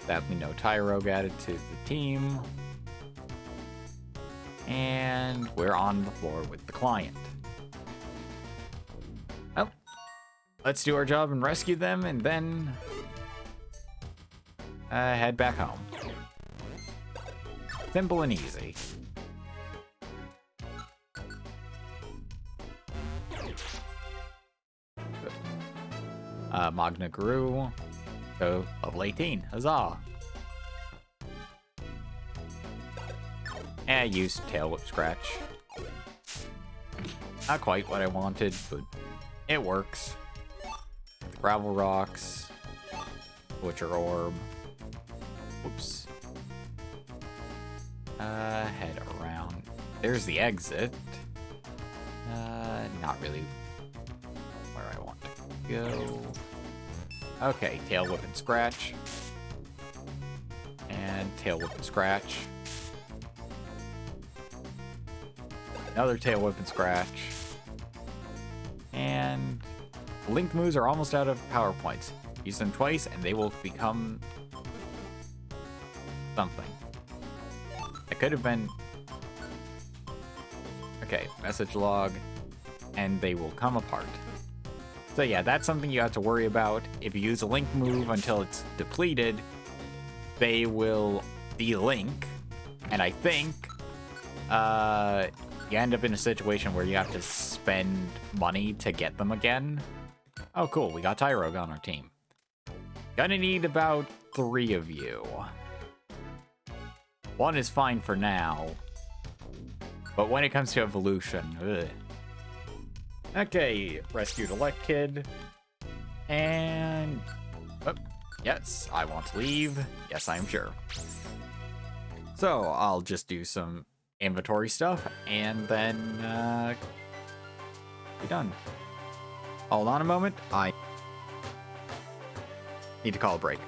Sadly, no Tyrogue added to the team. And we're on the floor with the client. Oh. Let's do our job and rescue them, and then head back home. Simple and easy. Magna Guru. So, level 18. Huzzah! And I used Tail Whip Scratch. Not quite what I wanted, but it works. Gravel Rocks. Butcher Orb. Whoops. Head around. There's the exit. Not really where I want to go. Okay, Tail Whip and Scratch. And Tail Whip and Scratch. Another Tail Whip and Scratch. And Link moves are almost out of power points. Use them twice and they will become something. It could have been... Okay, message log. And they will come apart. So yeah, that's something you have to worry about. If you use a Link move until it's depleted, they will de-link. And I think you end up in a situation where you have to spend money to get them again. Oh cool, we got Tyrogue on our team. Gonna need about 3 of you. 1 is fine for now. But when it comes to evolution, ugh. Okay, rescued Elect Kid. And... Oh, yes, I want to leave. Yes, I'm sure. So, I'll just do some inventory stuff, and then, be done. Hold on a moment, I need to call a break.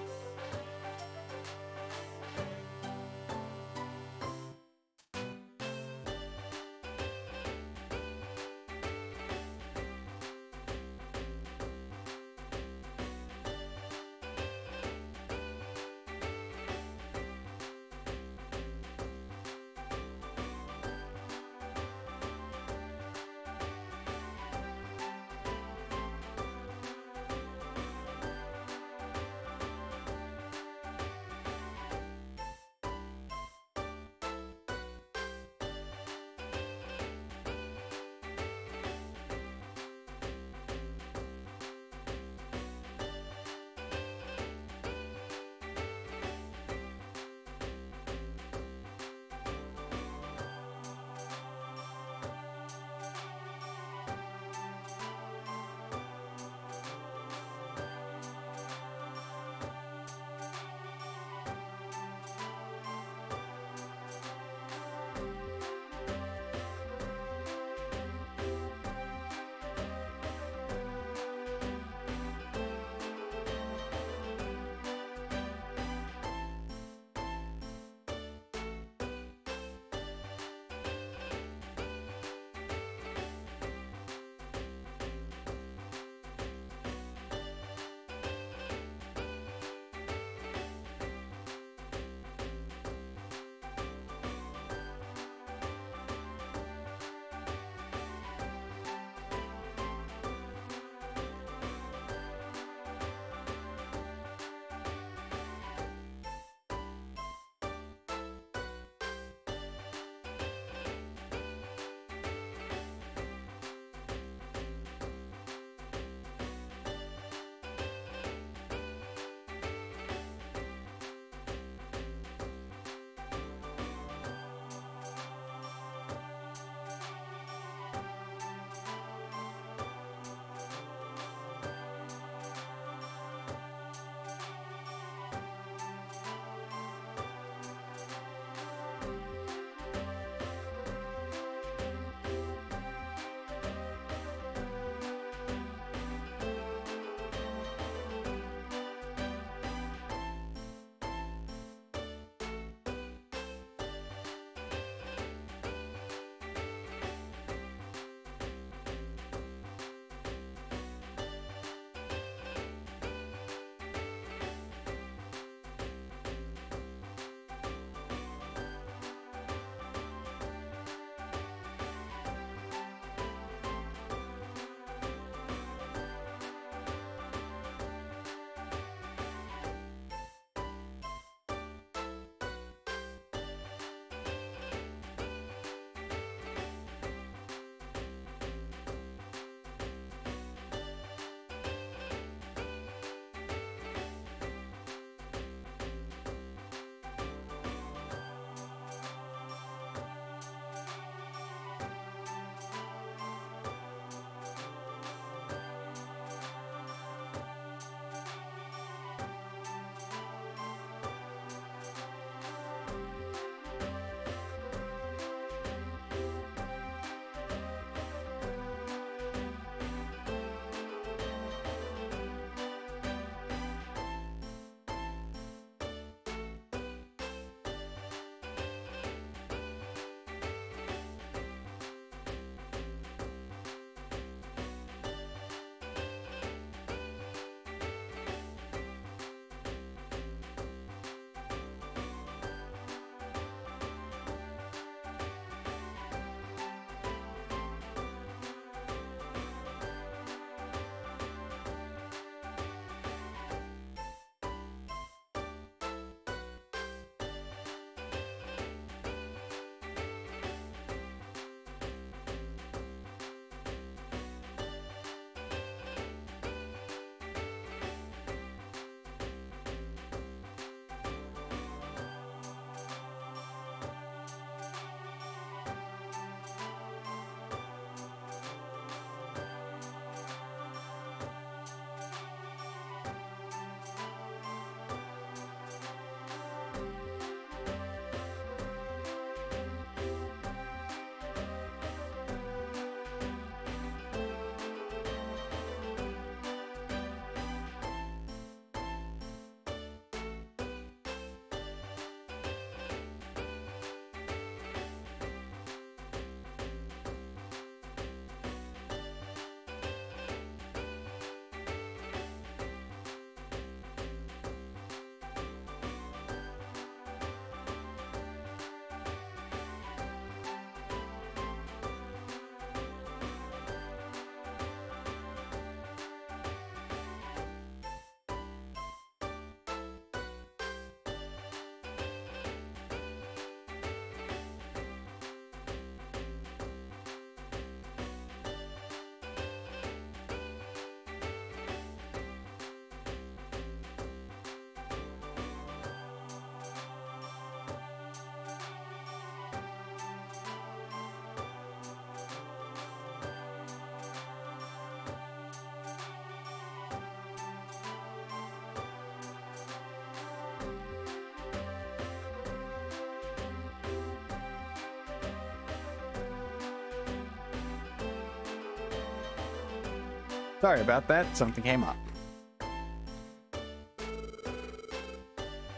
Sorry about that. Something came up.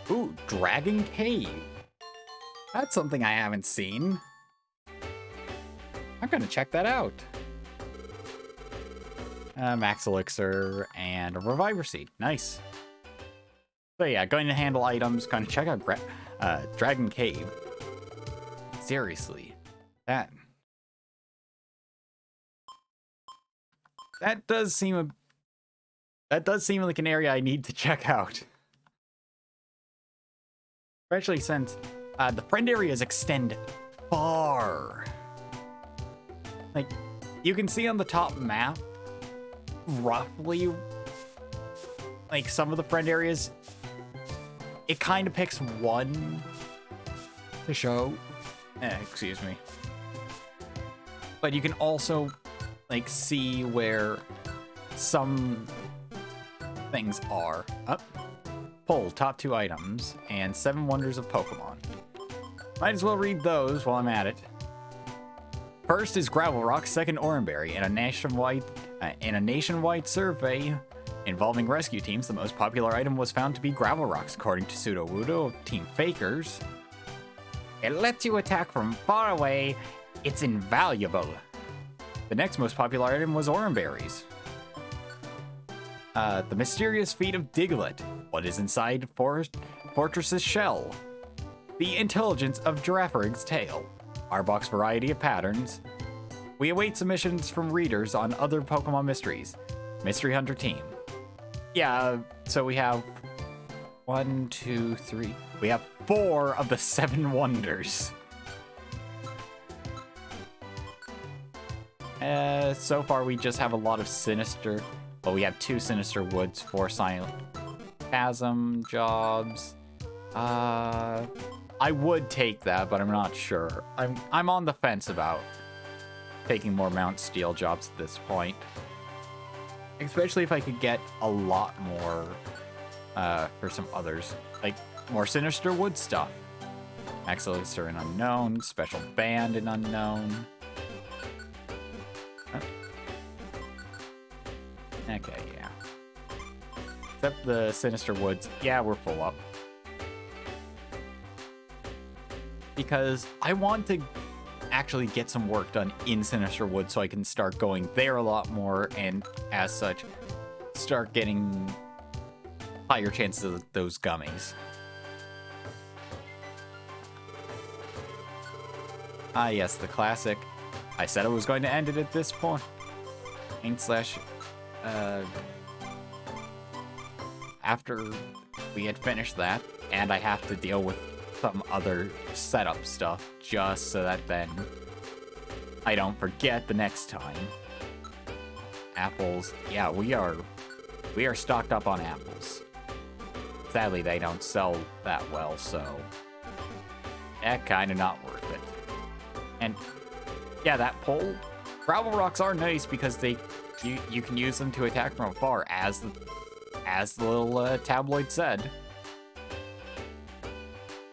Ooh, Dragon Cave. That's something I haven't seen. I'm gonna check that out. Max Elixir and a Reviver Seed. Nice. So yeah, going to handle items, kind of check out Dragon Cave. Seriously. That does seem like an area I need to check out. Especially since the friend areas extend far. Like, you can see on the top map, roughly, like, some of the friend areas, it kind of picks one to show. Excuse me. But you can also, like, see where some things are. Up. Pull top 2 items and 7 wonders of Pokemon. Might as well read those while I'm at it. First is Gravel Rock, second Oranberry. In a nationwide survey involving rescue teams, the most popular item was found to be Gravel Rocks, according to Sudowoodo of Team Fakers. It lets you attack from far away. It's invaluable. The next most popular item was Oranberries. The mysterious feat of Diglett. What is inside Fortress's shell? The intelligence of Giraffurig's tail. Arbok's variety of patterns. We await submissions from readers on other Pokemon mysteries. Mystery Hunter Team. Yeah, so we have 1, 2, 3. We have 4 of the 7 wonders. So far we just have a lot of Sinister. Well, we have 2 Sinister Woods, 4 Silent Chasm jobs. I would take that, but I'm not sure. I'm on the fence about taking more Mount Steel jobs at this point. Especially if I could get a lot more for some others. Like, more Sinister Wood stuff. Max Elixir in Unknown, Special Band in Unknown. Okay, yeah. Except the Sinister Woods. Yeah, we're full up. Because I want to actually get some work done in Sinister Woods so I can start going there a lot more, and as such, start getting higher chances of those gummies. Ah, yes, the classic. I said I was going to end it at this point. After we had finished that, and I have to deal with some other setup stuff just so that then I don't forget the next time. Apples. Yeah, we are stocked up on apples. Sadly, they don't sell that well, so kind of not worth it. And yeah, that pole. Gravel Rocks are nice because you can use them to attack from afar, as the little tabloid said.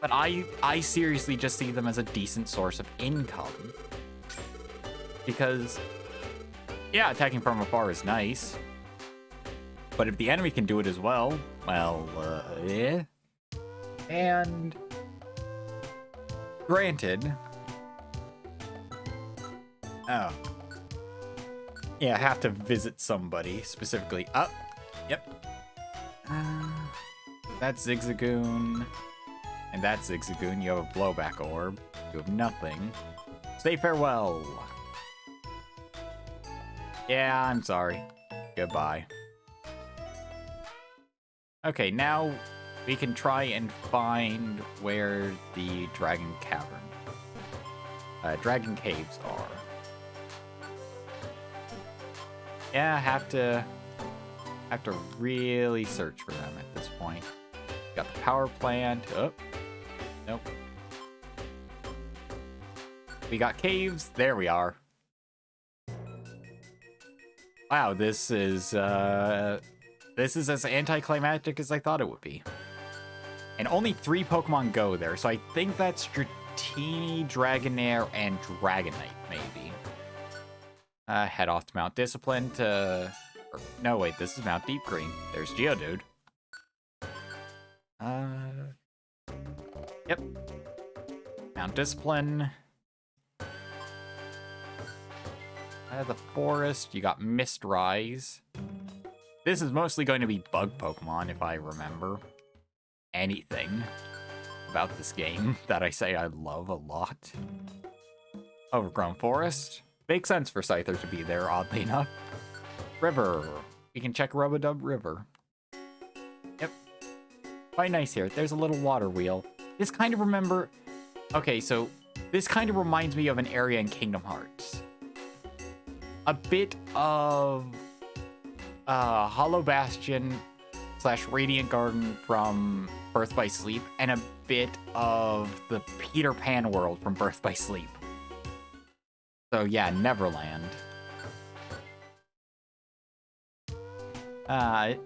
But I seriously just see them as a decent source of income. Because, yeah, attacking from afar is nice. But if the enemy can do it as well, well, yeah. And granted, oh, yeah, I have to visit somebody specifically. Up, yep. That's Zigzagoon. And that's Zigzagoon. You have a blowback orb. You have nothing. Say farewell. Yeah, I'm sorry. Goodbye. Okay, now we can try and find where the Dragon Cavern, Dragon Caves are. Yeah, I have to really search for them at this point. Got the power plant. Oh, nope. We got caves. There we are. Wow, this is as anticlimactic as I thought it would be. And only 3 Pokemon go there, so I think that's Dratini, Dragonair, and Dragonite, maybe. Head off to Mount Discipline to No, wait, this is Mount Deep Green. There's Geodude. Yep. Mount Discipline. The forest, you got Mist Rise. This is mostly going to be bug Pokemon, if I remember anything about this game that I say I love a lot. Overgrown Forest. Makes sense for Scyther to be there, oddly enough. River. We can check Rubadub River. Yep. Quite nice here. There's a little water wheel. This kind of Okay, so this kind of reminds me of an area in Kingdom Hearts. A bit of Hollow Bastion / Radiant Garden from Birth by Sleep, and a bit of the Peter Pan world from Birth by Sleep. So yeah, Neverland.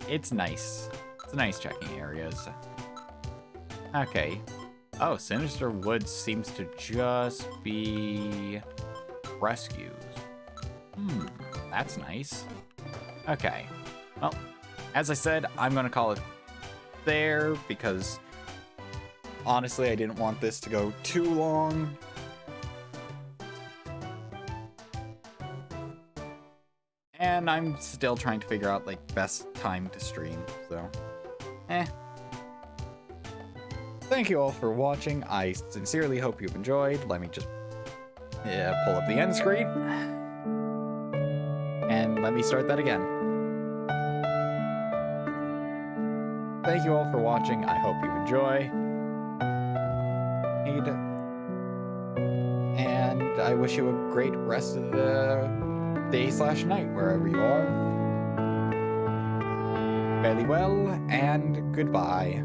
It's nice. It's nice checking areas. Okay. Oh, Sinister Woods seems to just be rescues. That's nice. Okay. Well, as I said, I'm gonna call it there because honestly, I didn't want this to go too long. And I'm still trying to figure out, like, best time to stream, so Thank you all for watching. I sincerely hope you've enjoyed. Let me just pull up the end screen. And let me start that again. Thank you all for watching. I hope you enjoy. And I wish you a great rest of the day / night, wherever you are. Fairly well, and goodbye.